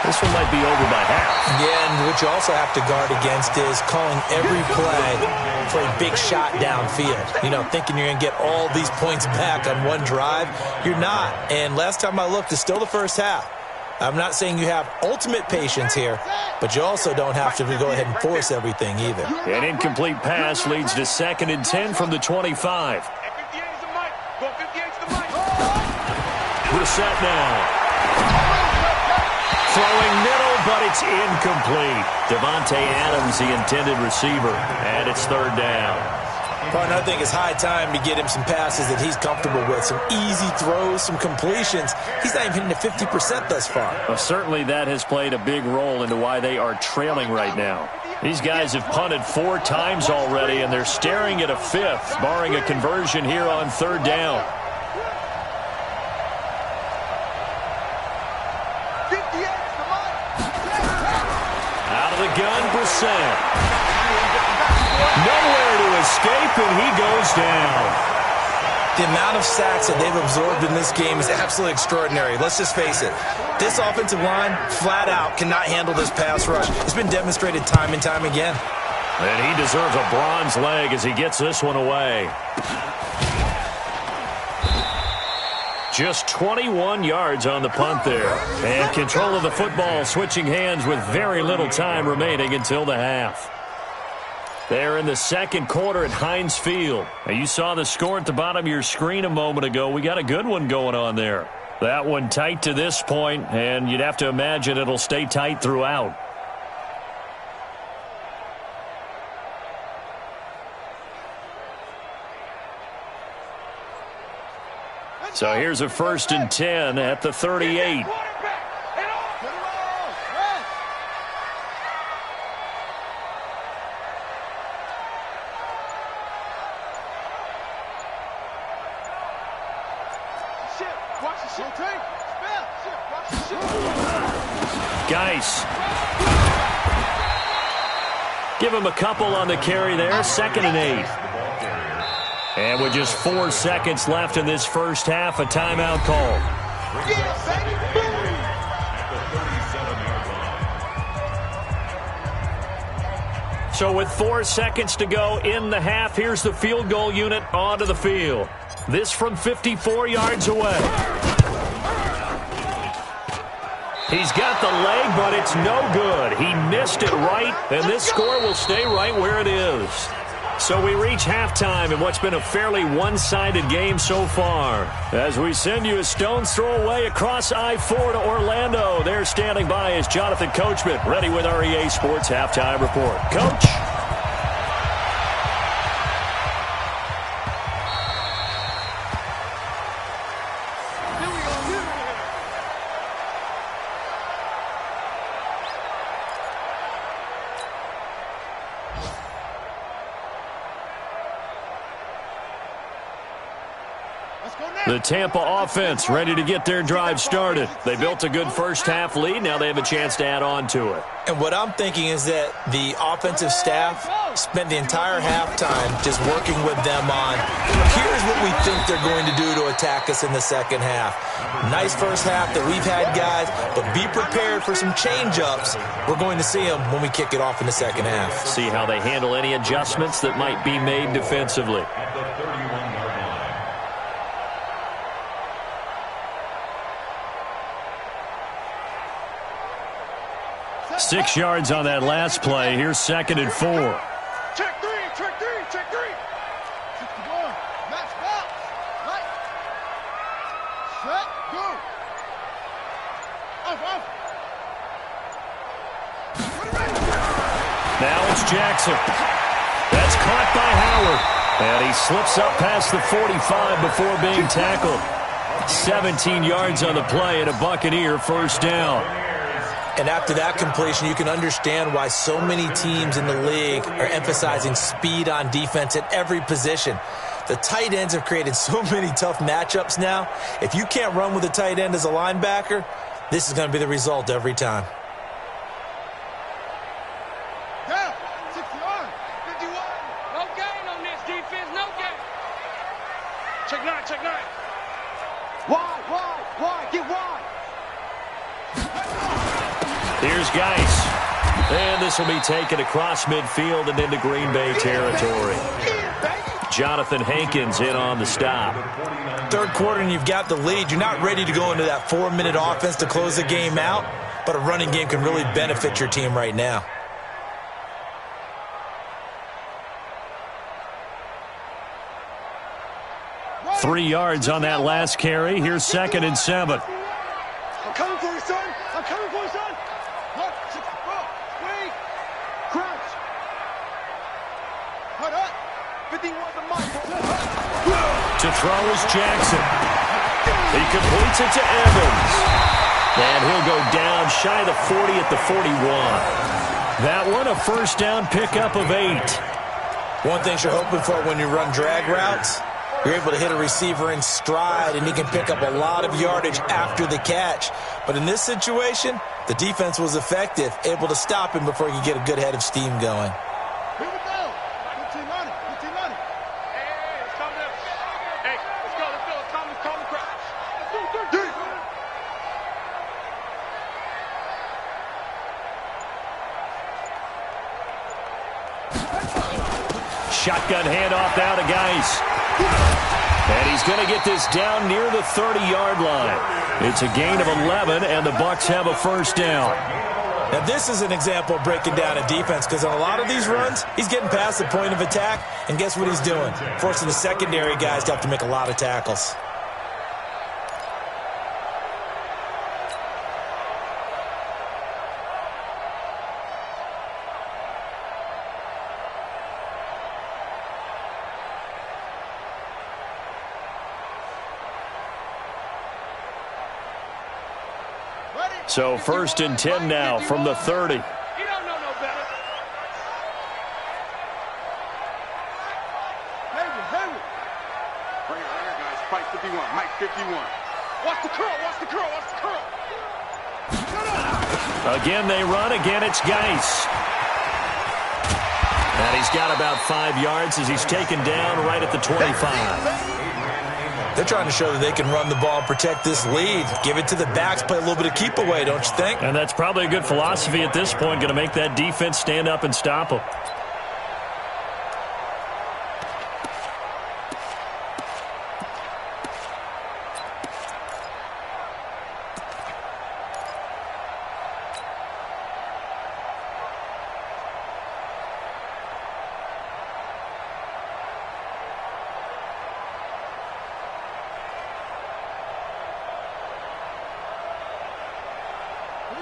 [SPEAKER 1] This one might be over by half.
[SPEAKER 2] Yeah, and what you also have to guard against is calling every play for a big shot downfield. You know, thinking you're going to get all these points back on one drive. You're not. And last time I looked, it's still the first half. I'm not saying you have ultimate patience here, but you also don't have to go ahead and force everything either.
[SPEAKER 1] An incomplete pass leads to 2nd and 10 from the 25. Brissett now. Throwing middle, but it's incomplete. Devontae Adams, the intended receiver, and it's 3rd down.
[SPEAKER 2] Partner, I think it's high time to get him some passes that he's comfortable with. Some easy throws, some completions. He's not even hitting the 50% thus far.
[SPEAKER 1] Well, certainly that has played a big role into why they are trailing right now. These guys have punted 4 times already, and they're staring at a 5th, barring a conversion here on 3rd down. Out of the gun, Brissett. Nowhere to escape, and he goes down.
[SPEAKER 2] The amount of sacks that they've absorbed in this game is absolutely extraordinary. Let's just face it. This offensive line, flat out, cannot handle this pass rush. It's been demonstrated time and time again.
[SPEAKER 1] And he deserves a bronze leg as he gets this one away. Just 21 yards on the punt there. And control of the football switching hands with very little time remaining until the half. They're in the 2nd quarter at Heinz Field. Now, you saw the score at the bottom of your screen a moment ago. We got a good one going on there. That one tight to this point, and you'd have to imagine it'll stay tight throughout. So here's a 1st and 10 at the 38. Geis. Give him a couple on the carry there. 2nd and 8. And with just 4 seconds left in this first half, a timeout call. So with 4 seconds to go in the half, here's the field goal unit onto the field. This from 54 yards away. He's got the leg, but it's no good. He missed it right, and this score will stay right where it is. So we reach halftime in what's been a fairly one-sided game so far. As we send you a stone's throw away across I-4 to Orlando. There standing by is Jonathan Coachman, ready with our EA Sports Halftime Report. Coach? The Tampa offense ready to get their drive started. They built a good first-half lead. Now they have a chance to add on to it.
[SPEAKER 2] And what I'm thinking is that the offensive staff spent the entire halftime just working with them on, here's what we think they're going to do to attack us in the second half. Nice first half that we've had, guys, but be prepared for some change-ups. We're going to see them when we kick it off in the second half.
[SPEAKER 1] See how they handle any adjustments that might be made defensively. 6 yards on that last play. Here's 2nd and 4.
[SPEAKER 3] Check three, check three, check three. 61. Match box. Right. Set, go. Off.
[SPEAKER 1] Now it's Jackson. That's caught by Howard. And he slips up past the 45 before being tackled. 17 yards on the play and a Buccaneer first down.
[SPEAKER 2] And after that completion, you can understand why so many teams in the league are emphasizing speed on defense at every position. The tight ends have created so many tough matchups now. If you can't run with a tight end as a linebacker, this is going to be the result every time.
[SPEAKER 3] Down. 61. 51. No gain on this defense. No gain. Check 9. Check 9. Wide. Get wide.
[SPEAKER 1] Here's Geis. And this will be taken across midfield and into Green Bay territory. Jonathan Hankins in on the stop.
[SPEAKER 2] Third quarter and you've got the lead. You're not ready to go into that 4-minute offense to close the game out, but a running game can really benefit your team right now.
[SPEAKER 1] Three yards on that last carry. Here's 2nd and 7.
[SPEAKER 3] I'm coming for you, son. I'm coming for you, son. Look, 64. Wait. Crouch. Hold up. 51 the mark.
[SPEAKER 1] To throw is Jackson. He completes it to Evans. And he'll go down shy of the 40 at the 41. That one a first down pickup of 8.
[SPEAKER 2] One thing you're hoping for when you run drag routes, you're able to hit a receiver in stride, and he can pick up a lot of yardage after the catch. But in this situation, the defense was effective, able to stop him before he could get a good head of steam going.
[SPEAKER 3] Here we go. 15 money. Hey, it's coming up. Hey, let's go. Calm the crowd.
[SPEAKER 1] Shotgun handoff now to Geis. And he's going to get this down near the 30-yard line. It's a gain of 11, and the Bucs have a first down.
[SPEAKER 2] Now, this is an example of breaking down a defense, because on a lot of these runs, he's getting past the point of attack, and guess what he's doing? Forcing the secondary guys to have to make a lot of tackles.
[SPEAKER 1] So 1st and 10 now from the 30.
[SPEAKER 3] You don't know no better. Hayward. Right here, guys. Fight 51. Mike 51. Watch the curl.
[SPEAKER 1] Again, they run. Again, it's Geis. And he's got about 5 yards as he's taken down right at the 25.
[SPEAKER 2] They're trying to show that they can run the ball and protect this lead. Give it to the backs, play a little bit of keep away, don't you think?
[SPEAKER 1] And that's probably a good philosophy at this point, going to make that defense stand up and stop them.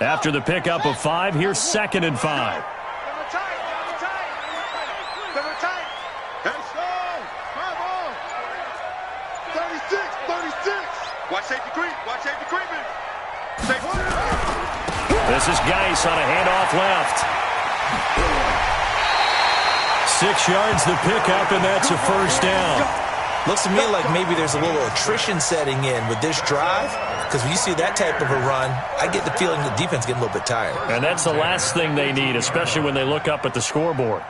[SPEAKER 1] After the pickup of 5, here's 2nd and 5.
[SPEAKER 3] Watch safety creep. Watch safety creeping.
[SPEAKER 1] This is Geis on a handoff left. 6 yards the pickup, and that's a first down.
[SPEAKER 2] Looks to me like maybe there's a little attrition setting in with this drive, because when you see that type of a run, I get the feeling the defense getting a little bit tired.
[SPEAKER 1] And that's the last thing they need, especially when they look up at the scoreboard.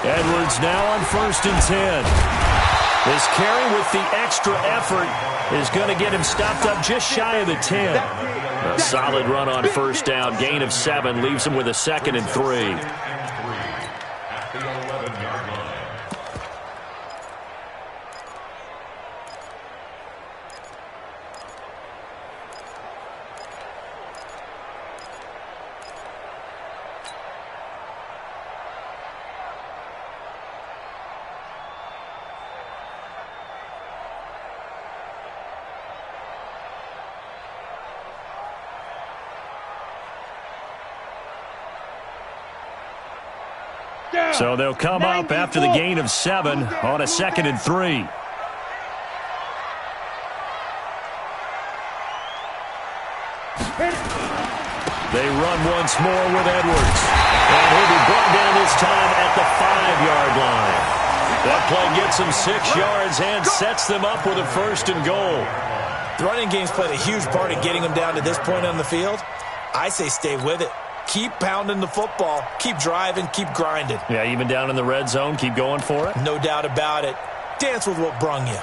[SPEAKER 1] Edwards now on 1st and 10. This carry with the extra effort is going to get him stopped up just shy of the 10. A solid run on 1st down. Gain of 7 leaves him with a 2nd and 3.
[SPEAKER 4] At the 11-yard line.
[SPEAKER 1] So they'll come up after the gain of 7 on a 2nd and 3. They run once more with Edwards. And he'll be brought down this time at the 5-yard line. That play gets him 6 yards and sets them up with a 1st and goal.
[SPEAKER 2] The running game's played a huge part in getting them down to this point on the field. I say stay with it. Keep pounding the football. Keep driving. Keep grinding.
[SPEAKER 1] Yeah, even down in the red zone, keep going for it.
[SPEAKER 2] No doubt about it. Dance with what brung you.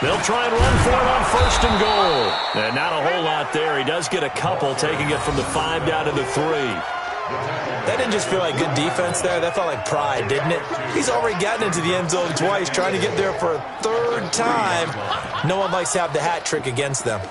[SPEAKER 1] They'll try and run for it on 1st and goal. And not a whole lot there. He does get a couple, taking it from the 5 down to the 3.
[SPEAKER 2] That didn't just feel like good defense there. That felt like pride, didn't it? He's already gotten into the end zone twice, trying to get there for a 3rd time. No one likes to have the hat trick against them.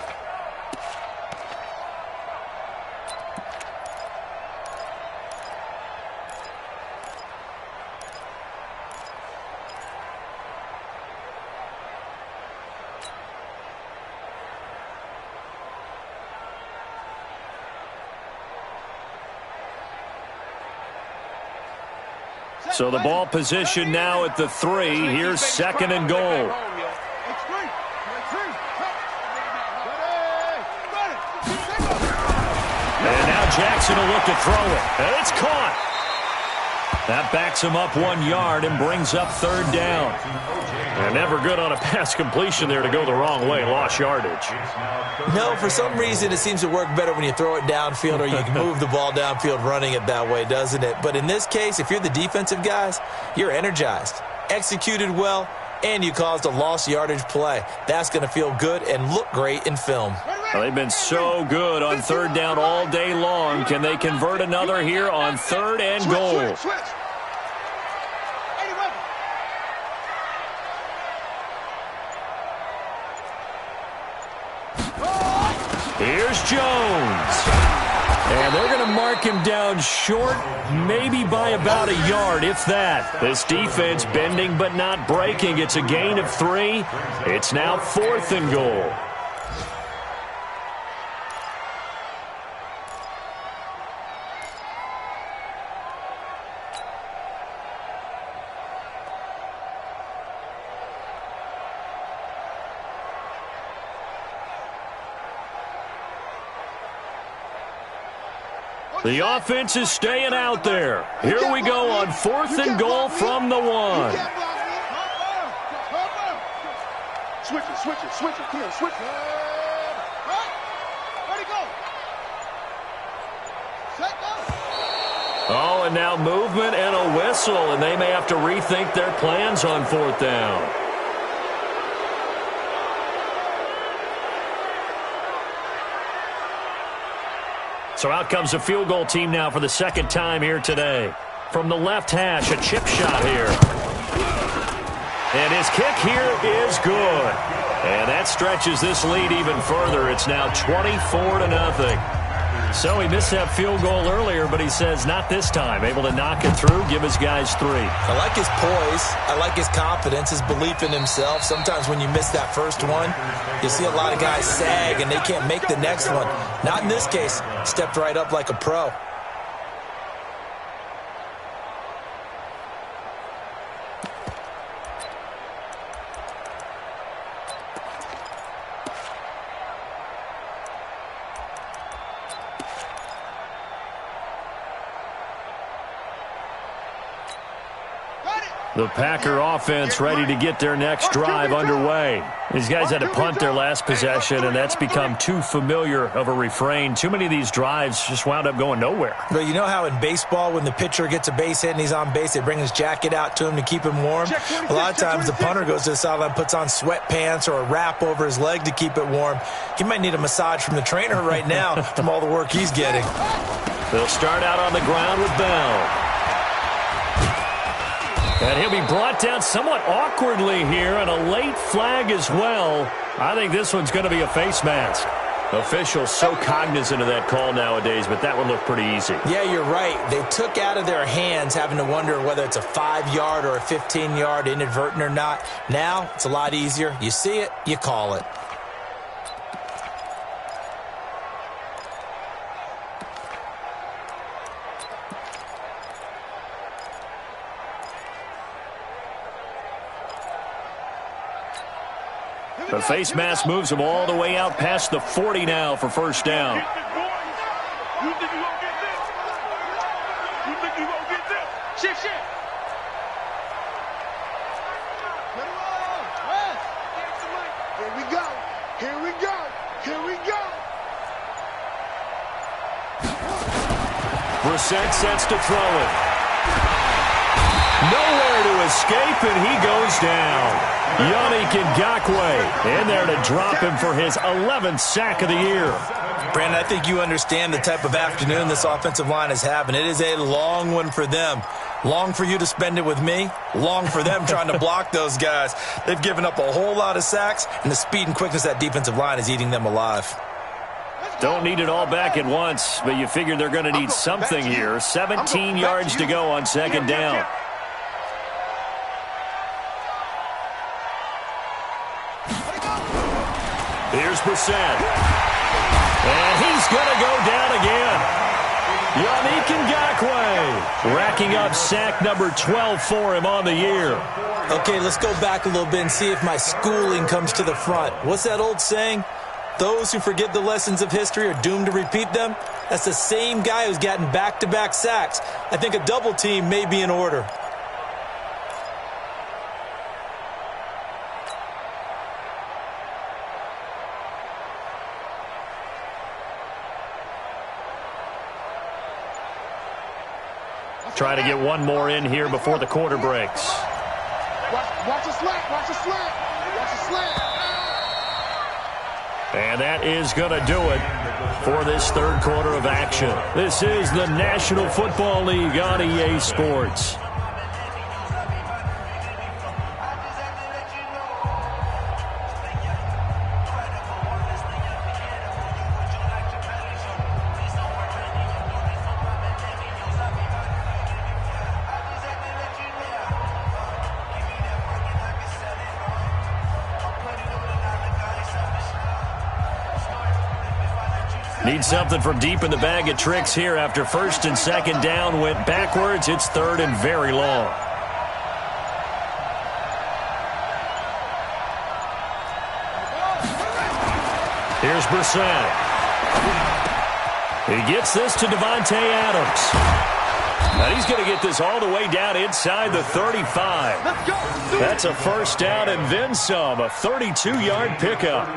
[SPEAKER 1] So the ball position now at the 3. Here's 2nd and goal. And now Jackson will look to throw it. And it's caught. That backs him up 1 yard and brings up 3rd down. And never good on a pass completion there to go the wrong way. Lost yardage.
[SPEAKER 2] No, for some reason it seems to work better when you throw it downfield or you can move the ball downfield running it that way, doesn't it? But in this case, if you're the defensive guys, you're energized, executed well, and you caused a lost yardage play. That's going to feel good and look great in film.
[SPEAKER 1] Well, they've been so good on 3rd down all day long. Can they convert another here on 3rd and goal? Here's Jones. And they're going to mark him down short, maybe by about a yard, if that. This defense bending but not breaking. It's a gain of 3. It's now 4th and goal. The offense is staying out there. Here we go on 4th and goal from the 1.
[SPEAKER 3] Switch it. Come on, switch it. Ready, go. Set, go.
[SPEAKER 1] Oh, and now movement and a whistle, and they may have to rethink their plans on 4th down. So out comes the field goal team now for the 2nd time here today. From the left hash, a chip shot here. And his kick here is good. And that stretches this lead even further. It's now 24-0. So he missed that field goal earlier, but he says not this time. Able to knock it through, give his guys 3.
[SPEAKER 2] I like his poise. I like his confidence, his belief in himself. Sometimes when you miss that first one, you see a lot of guys sag and they can't make the next one. Not in this case. Stepped right up like a pro.
[SPEAKER 1] The Packer offense ready to get their next drive underway. These guys had to punt their last possession, and that's become too familiar of a refrain. Too many of these drives just wound up going nowhere.
[SPEAKER 2] But you know how in baseball, when the pitcher gets a base hit and he's on base, they bring his jacket out to him to keep him warm? A lot of times the punter goes to the sideline, puts on sweatpants or a wrap over his leg to keep it warm. He might need a massage from the trainer right now from all the work he's getting.
[SPEAKER 1] They'll start out on the ground with Bell. And he'll be brought down somewhat awkwardly here, and a late flag as well. I think this one's going to be a face mask. Officials so cognizant of that call nowadays, but that one looked pretty easy.
[SPEAKER 2] Yeah, you're right. They took out of their hands having to wonder whether it's a 5-yard or a 15-yard inadvertent or not. Now, it's a lot easier. You see it, you call it.
[SPEAKER 1] The face mask moves him all the way out past the 40 now for 1st down.
[SPEAKER 3] You think you gonna get this? You think you gonna get this? Shift. Here we go.
[SPEAKER 1] Brissett sets to throw it. Nowhere to escape, and he goes down. Yannick Ngakoue in there to drop him for his 11th sack of the year.
[SPEAKER 2] Brandon, I think you understand the type of afternoon this offensive line is having. It is a long one for them. Long for you to spend it with me. Long for them trying to block those guys. They've given up a whole lot of sacks, and the speed and quickness of that defensive line is eating them alive.
[SPEAKER 1] Don't need it all back at once, but you figure they're going to need something here. 17 yards to go on 2nd down. Here's Brissett. And he's going to go down again. Yannick Ngakoue racking up sack number 12 for him on the year.
[SPEAKER 2] Okay, let's go back a little bit and see if my schooling comes to the front. What's that old saying? Those who forget the lessons of history are doomed to repeat them. That's the same guy who's gotten back-to-back sacks. I think a double team may be in order.
[SPEAKER 1] Try to get one more in here before the quarter breaks.
[SPEAKER 3] Watch the slant. Watch the slant.
[SPEAKER 1] And that is going to do it for this 3rd quarter of action. This is the National Football League on EA Sports. Need something from deep in the bag of tricks here after 1st and 2nd down went backwards. It's 3rd and very long. Here's Brissett. He gets this to Devontae Adams. And he's going to get this all the way down inside the 35. That's a first down and then some, a 32-yard pickup.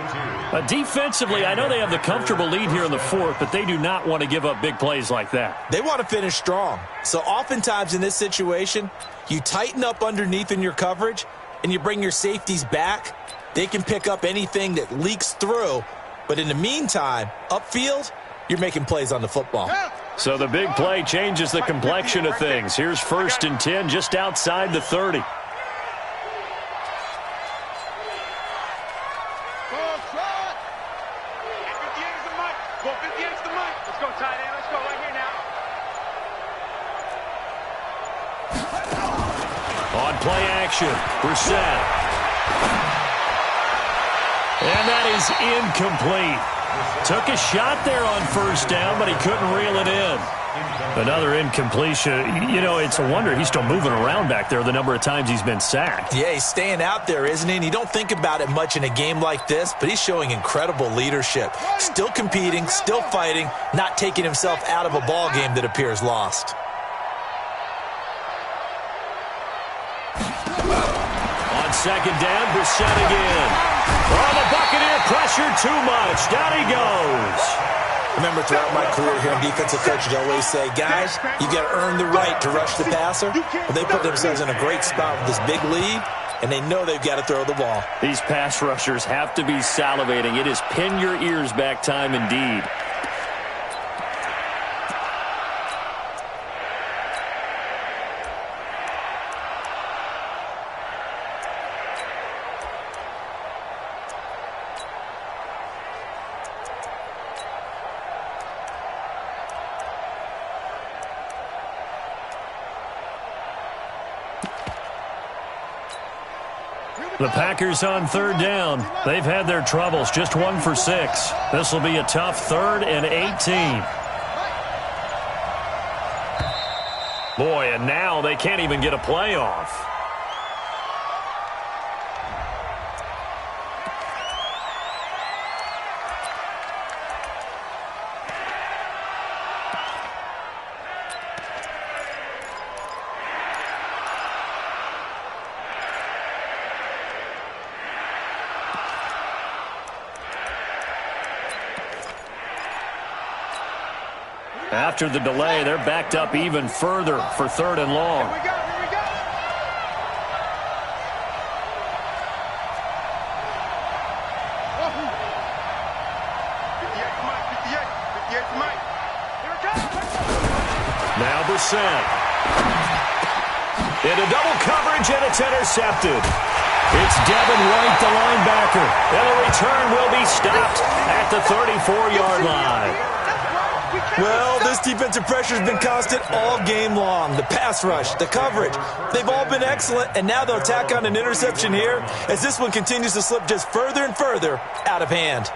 [SPEAKER 1] Defensively, I know they have the comfortable lead here in the fourth, but they do not want to give up big plays like that.
[SPEAKER 2] They want to finish strong. So oftentimes in this situation, you tighten up underneath in your coverage, and you bring your safeties back. They can pick up anything that leaks through. But in the meantime, upfield, you're making plays on the football.
[SPEAKER 1] So the big play changes the complexion of things. Here's 1st and 10 just outside the 30. On play action, Brissett. And that is incomplete. Took a shot there on 1st down, but he couldn't reel it in. Another incompletion. You know, it's a wonder he's still moving around back there the number of times he's been sacked.
[SPEAKER 2] Yeah, he's staying out there, isn't he? And you don't think about it much in a game like this, but he's showing incredible leadership. Still competing, still fighting, not taking himself out of a ball game that appears lost.
[SPEAKER 1] On 2nd down, Brissett again. Oh, the Buccaneer pressure too much. Down he goes.
[SPEAKER 2] Remember, throughout my career here in defensive coaches, I always say, guys, you got to earn the right to rush the passer. Well, they put themselves in a great spot with this big lead, and they know they've got to throw the ball.
[SPEAKER 1] These pass rushers have to be salivating. It is pin your ears back time indeed. The Packers on 3rd down. They've had their troubles, just 1 for 6. This will be a tough 3rd and 18. Boy, and now they can't even get a play off. After the delay, they're backed up even further for 3rd and long.
[SPEAKER 3] Here we go.
[SPEAKER 1] Now Brissett. Into double coverage, and it's intercepted. It's Devin White, the linebacker. And the return will be stopped at the 34-yard line.
[SPEAKER 2] Well, this defensive pressure has been constant all game long. The pass rush, the coverage, they've all been excellent, and now they'll tack on an interception here as this one continues to slip just further and further out of hand.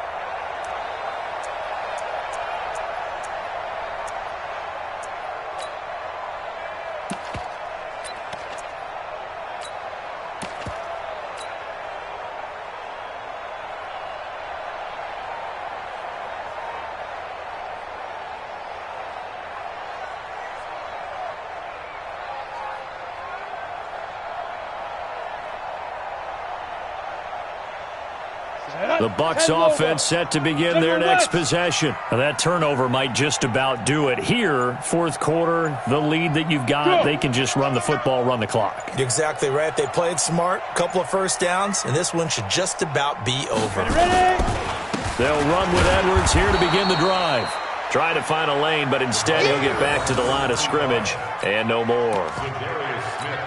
[SPEAKER 1] The Bucs offense set to begin their next possession. Now, that turnover might just about do it. Here, 4th quarter, the lead that you've got, they can just run the football, run the clock.
[SPEAKER 2] You're exactly right. They played smart, couple of 1st downs, and this one should just about be over.
[SPEAKER 1] They'll run with Edwards here to begin the drive. Try to find a lane, but instead he'll get back to the line of scrimmage and no more.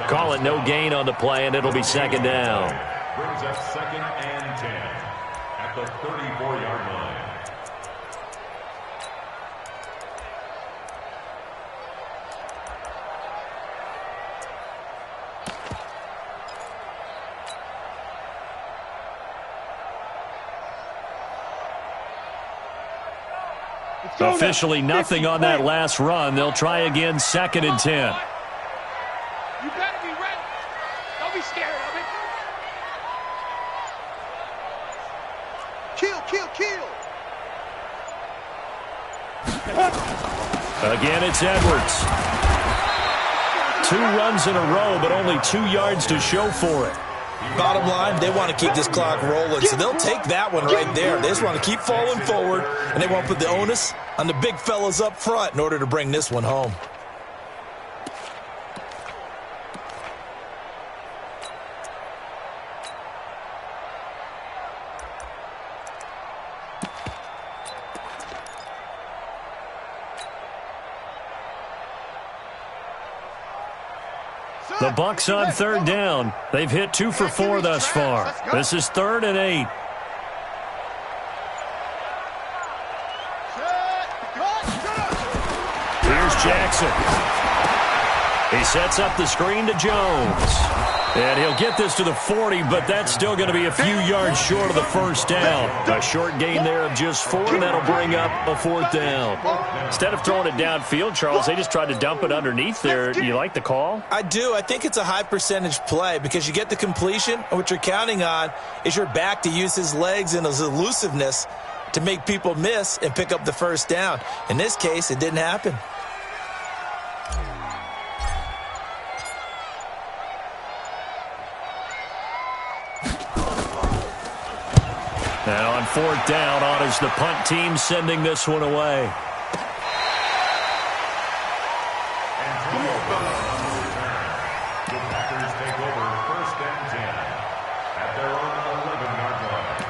[SPEAKER 1] Call it no gain on the play, and it'll be 2nd down.
[SPEAKER 4] Brings up 2nd and 10 at the 34-yard line.
[SPEAKER 1] Officially nothing on that last run. They'll try again, 2nd and 10.
[SPEAKER 3] You better be ready. Don't be scared of it. Kill.
[SPEAKER 1] Again, it's Edwards. 2 runs in a row, but only 2 yards to show for it.
[SPEAKER 2] Bottom line, they want to keep this clock rolling, so they'll take that one right there. They just want to keep falling forward, and they want to put the onus on the big fellas up front in order to bring this one home.
[SPEAKER 1] The Bucs on 3rd down. They've hit 2 for 4 thus far. This is 3rd and 8. Here's Jackson. He sets up the screen to Jones. And he'll get this to the 40, but that's still going to be a few yards short of the first down. A short gain there of just 4, and that'll bring up a 4th down. Instead of throwing it downfield, Charles, they just tried to dump it underneath there. Do you like the call?
[SPEAKER 2] I do. I think it's a high percentage play because you get the completion, and what you're counting on is your back to use his legs and his elusiveness to make people miss and pick up the first down. In this case, it didn't happen.
[SPEAKER 1] And on 4th down, on is the punt team sending this one away.
[SPEAKER 4] The Packers take over 1st and 10 at their own 11-yard line.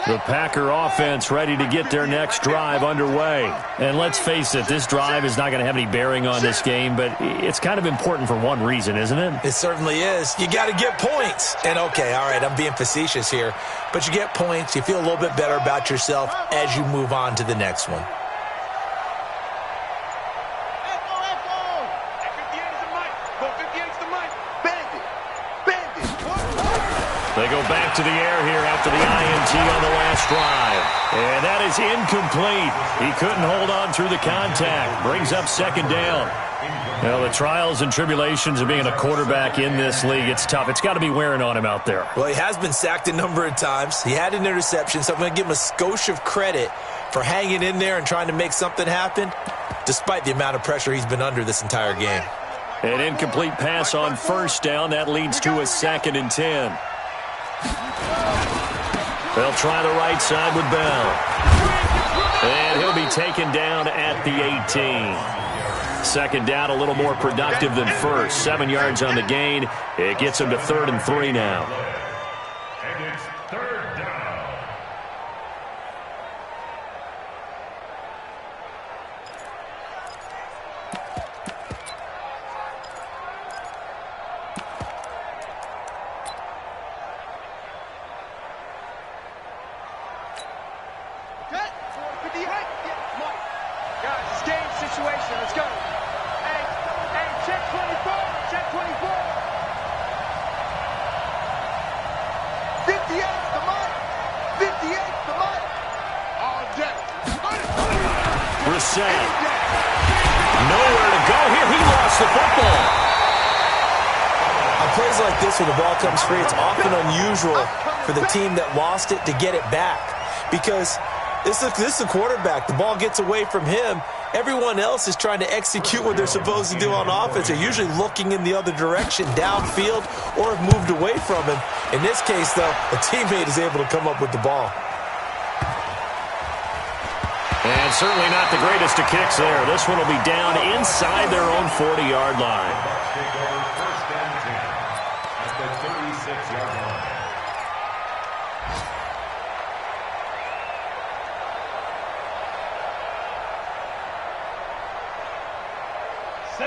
[SPEAKER 1] The Packer offense ready to get their next drive underway. And let's face it, this drive is not going to have any bearing on this game, but it's kind of important for one reason, isn't it?
[SPEAKER 2] It certainly is. You got to get points. And, okay, all right, I'm being facetious here, but you get points. You feel a little bit better about yourself as you move on to the next one.
[SPEAKER 1] They go back to the air here after the INT on the last drive. And that is incomplete. He couldn't hold on through the contact. Brings up 2nd down. Well, the trials and tribulations of being a quarterback in this league, it's tough. It's got to be wearing on him out there.
[SPEAKER 2] Well, he has been sacked a number of times. He had an interception, so I'm going to give him a skosh of credit for hanging in there and trying to make something happen, despite the amount of pressure he's been under this entire game.
[SPEAKER 1] An incomplete pass on 1st down. That leads to a 2nd and 10. They'll try the right side with Bell. And he'll be taken down at the 18. 2nd down, a little more productive than first. 7 yards on the gain. It gets him to 3rd and 3 now.
[SPEAKER 4] And it's 3rd down.
[SPEAKER 1] Nowhere to go here. He lost the football.
[SPEAKER 2] On plays like this where the ball comes free, it's often unusual for the team that lost it to get it back because this is the quarterback. The ball gets away from him. Everyone else is trying to execute what they're supposed to do on offense. They're usually looking in the other direction, downfield, or have moved away from him. In this case, though, a teammate is able to come up with the ball.
[SPEAKER 1] And certainly not the greatest of kicks there. This one will be down inside their own 40-yard line.
[SPEAKER 4] Bucs take over 1st and 10 at the 36-yard line.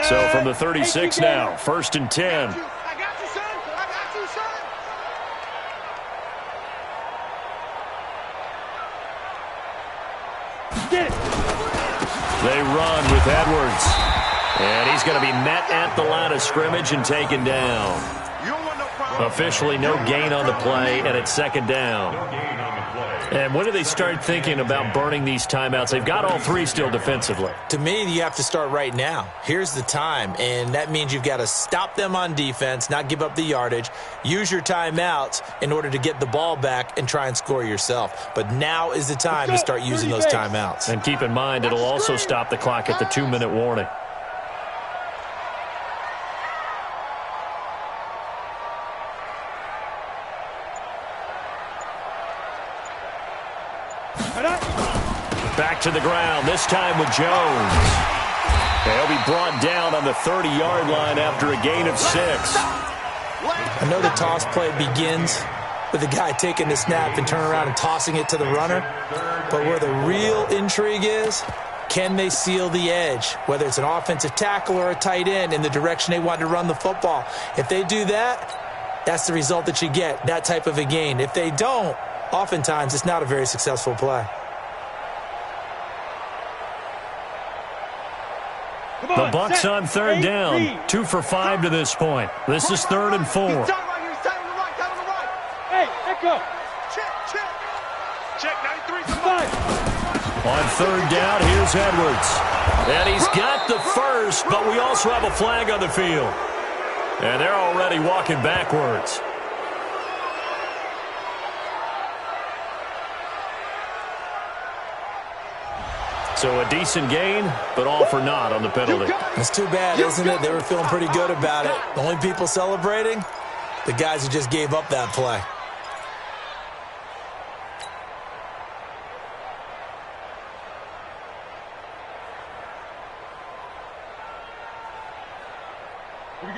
[SPEAKER 1] So from the 36 now, 1st and 10.
[SPEAKER 3] I got you, son. I got you, son.
[SPEAKER 1] They run with Edwards. And he's going to be met at the line of scrimmage and taken down.
[SPEAKER 3] You don't want no
[SPEAKER 1] Officially no gain on the play, and it's second down. And when do they start thinking about burning these timeouts? They've got all three still defensively.
[SPEAKER 2] To me, you have to start right now. Here's the time, and that means you've got to stop them on defense, not give up the yardage, use your timeouts in order to get the ball back and try and score yourself. But now is the time to start using those timeouts.
[SPEAKER 1] And keep in mind, it'll also stop the clock at the 2-minute warning. Back to the ground, this time with Jones. He'll be brought down on the 30-yard line after a gain of 6.
[SPEAKER 2] I know the toss play begins with the guy taking the snap and turning around and tossing it to the runner. But where the real intrigue is, can they seal the edge, whether it's an offensive tackle or a tight end, in the direction they want to run the football? If they do that, that's the result that you get, that type of a gain. If they don't, oftentimes it's not a very successful play.
[SPEAKER 1] The Bucs on third down, 2 for 5 to this point. This is 3rd and 4.
[SPEAKER 5] Hey, echo.
[SPEAKER 3] Check 93.
[SPEAKER 1] On third down, here's Edwards. And he's got the first, but we also have a flag on the field. And they're already walking backwards. So a decent gain, but all for naught on the penalty.
[SPEAKER 2] It's too bad, isn't it? They were feeling pretty good about it. The only people celebrating, the guys who just gave up that play.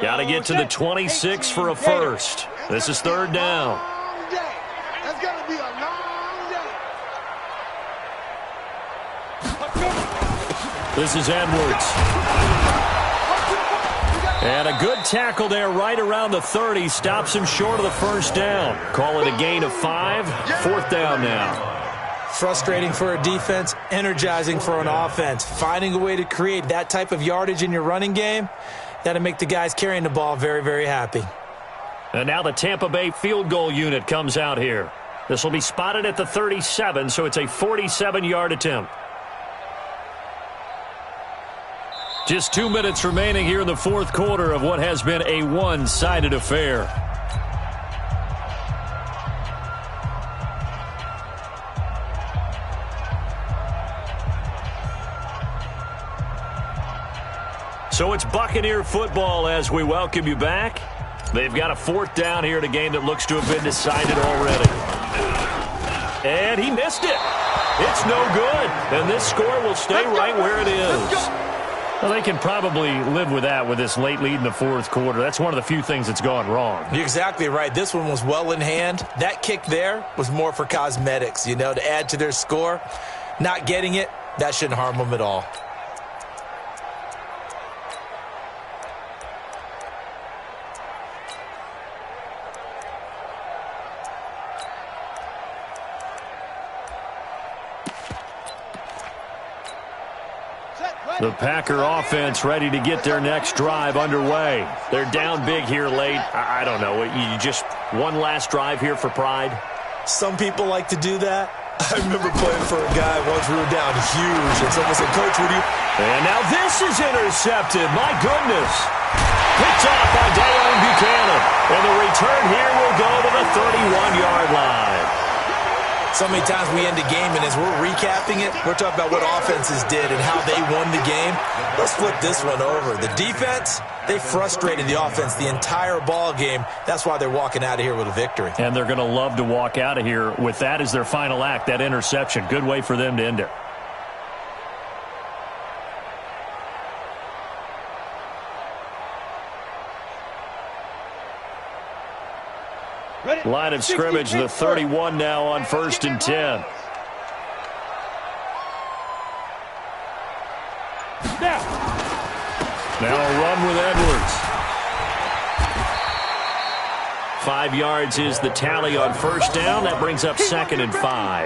[SPEAKER 1] Got to get to the 26 for a first. This is 3rd down.
[SPEAKER 3] That's going to be a long day.
[SPEAKER 1] This is Edwards. And a good tackle there right around the 30. Stops him short of the first down. Call it a gain of 5. 4th down now.
[SPEAKER 2] Frustrating for a defense, energizing for an offense. Finding a way to create that type of yardage in your running game, that'll make the guys carrying the ball very, very happy.
[SPEAKER 1] And now the Tampa Bay field goal unit comes out here. This will be spotted at the 37, so it's a 47-yard attempt. Just 2 minutes remaining here in the 4th quarter of what has been a one-sided affair. So it's Buccaneer football as we welcome you back. They've got a 4th down here in a game that looks to have been decided already. And he missed it. It's no good. And this score will stay right where it is. Well, they can probably live with that with this late lead in the 4th quarter. That's one of the few things that's gone wrong.
[SPEAKER 2] You're exactly right. This one was well in hand. That kick there was more for cosmetics, you know, to add to their score. Not getting it, that shouldn't harm them at all.
[SPEAKER 1] The Packer offense ready to get their next drive underway. They're down big here late. I don't know. You just one last drive here for pride?
[SPEAKER 2] Some people like to do that. I remember playing for a guy once we were down huge, and someone said, "Coach, would you?"
[SPEAKER 1] And now this is intercepted. My goodness. Picked off by Della and Buchanan. And the return here will go to the 31-yard line.
[SPEAKER 2] So many times we end a game, and as we're recapping it, we're talking about what offenses did and how they won the game. Let's flip this one over. The defense, they frustrated the offense the entire ball game. That's why they're walking out of here with a victory.
[SPEAKER 1] And they're going to love to walk out of here with that as their final act, that interception. Good way for them to end it. Line of scrimmage, the 31 now on 1st and 10. Now a run with Edwards. 5 yards is the tally on 1st down. That brings up 2nd and 5.
[SPEAKER 2] I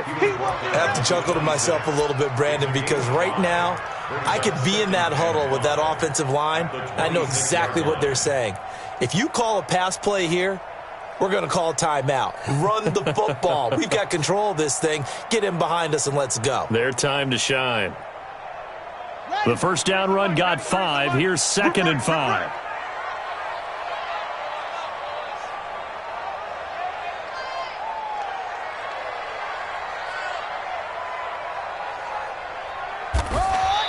[SPEAKER 2] have to chuckle to myself a little bit, Brandon, because right now I could be in that huddle with that offensive line. I know exactly what they're saying. If you call a pass play here, we're going to call timeout. Run the football. We've got control of this thing. Get him behind us and let's go.
[SPEAKER 1] Their time to shine. The first down run got 5. Here's 2nd and 5.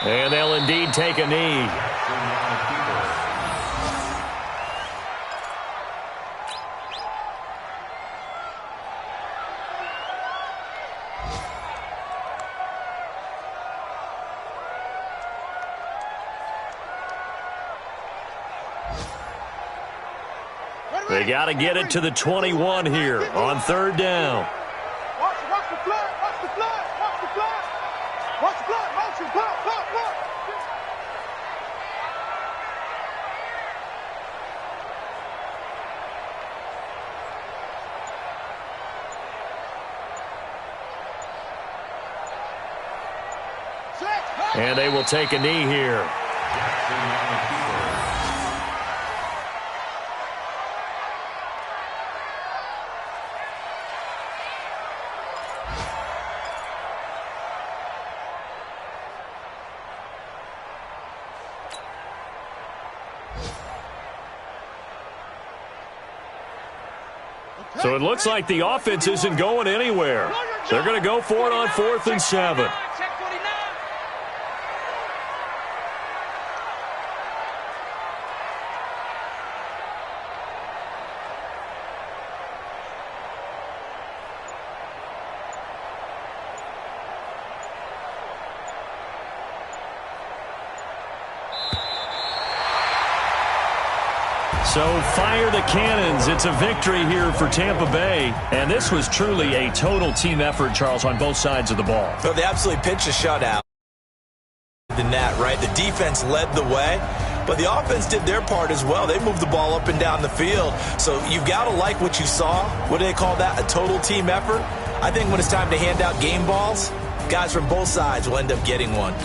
[SPEAKER 1] And they'll indeed take a knee. They got to get it to the 21 here on 3rd down.
[SPEAKER 3] Watch the flood, watch the flood, watch the flood. Watch the flood, motion, flood, flood, flood.
[SPEAKER 1] And they will take a knee here. So it looks like the offense isn't going anywhere. They're going to go for it on 4th and 7. So fire the cannons. It's a victory here for Tampa Bay. And this was truly a total team effort, Charles, on both sides of the ball.
[SPEAKER 2] So they absolutely pitched a shutout. Than that, right? The defense led the way, but the offense did their part as well. They moved the ball up and down the field. So you've got to like what you saw. What do they call that? A total team effort? I think when it's time to hand out game balls, guys from both sides will end up getting one.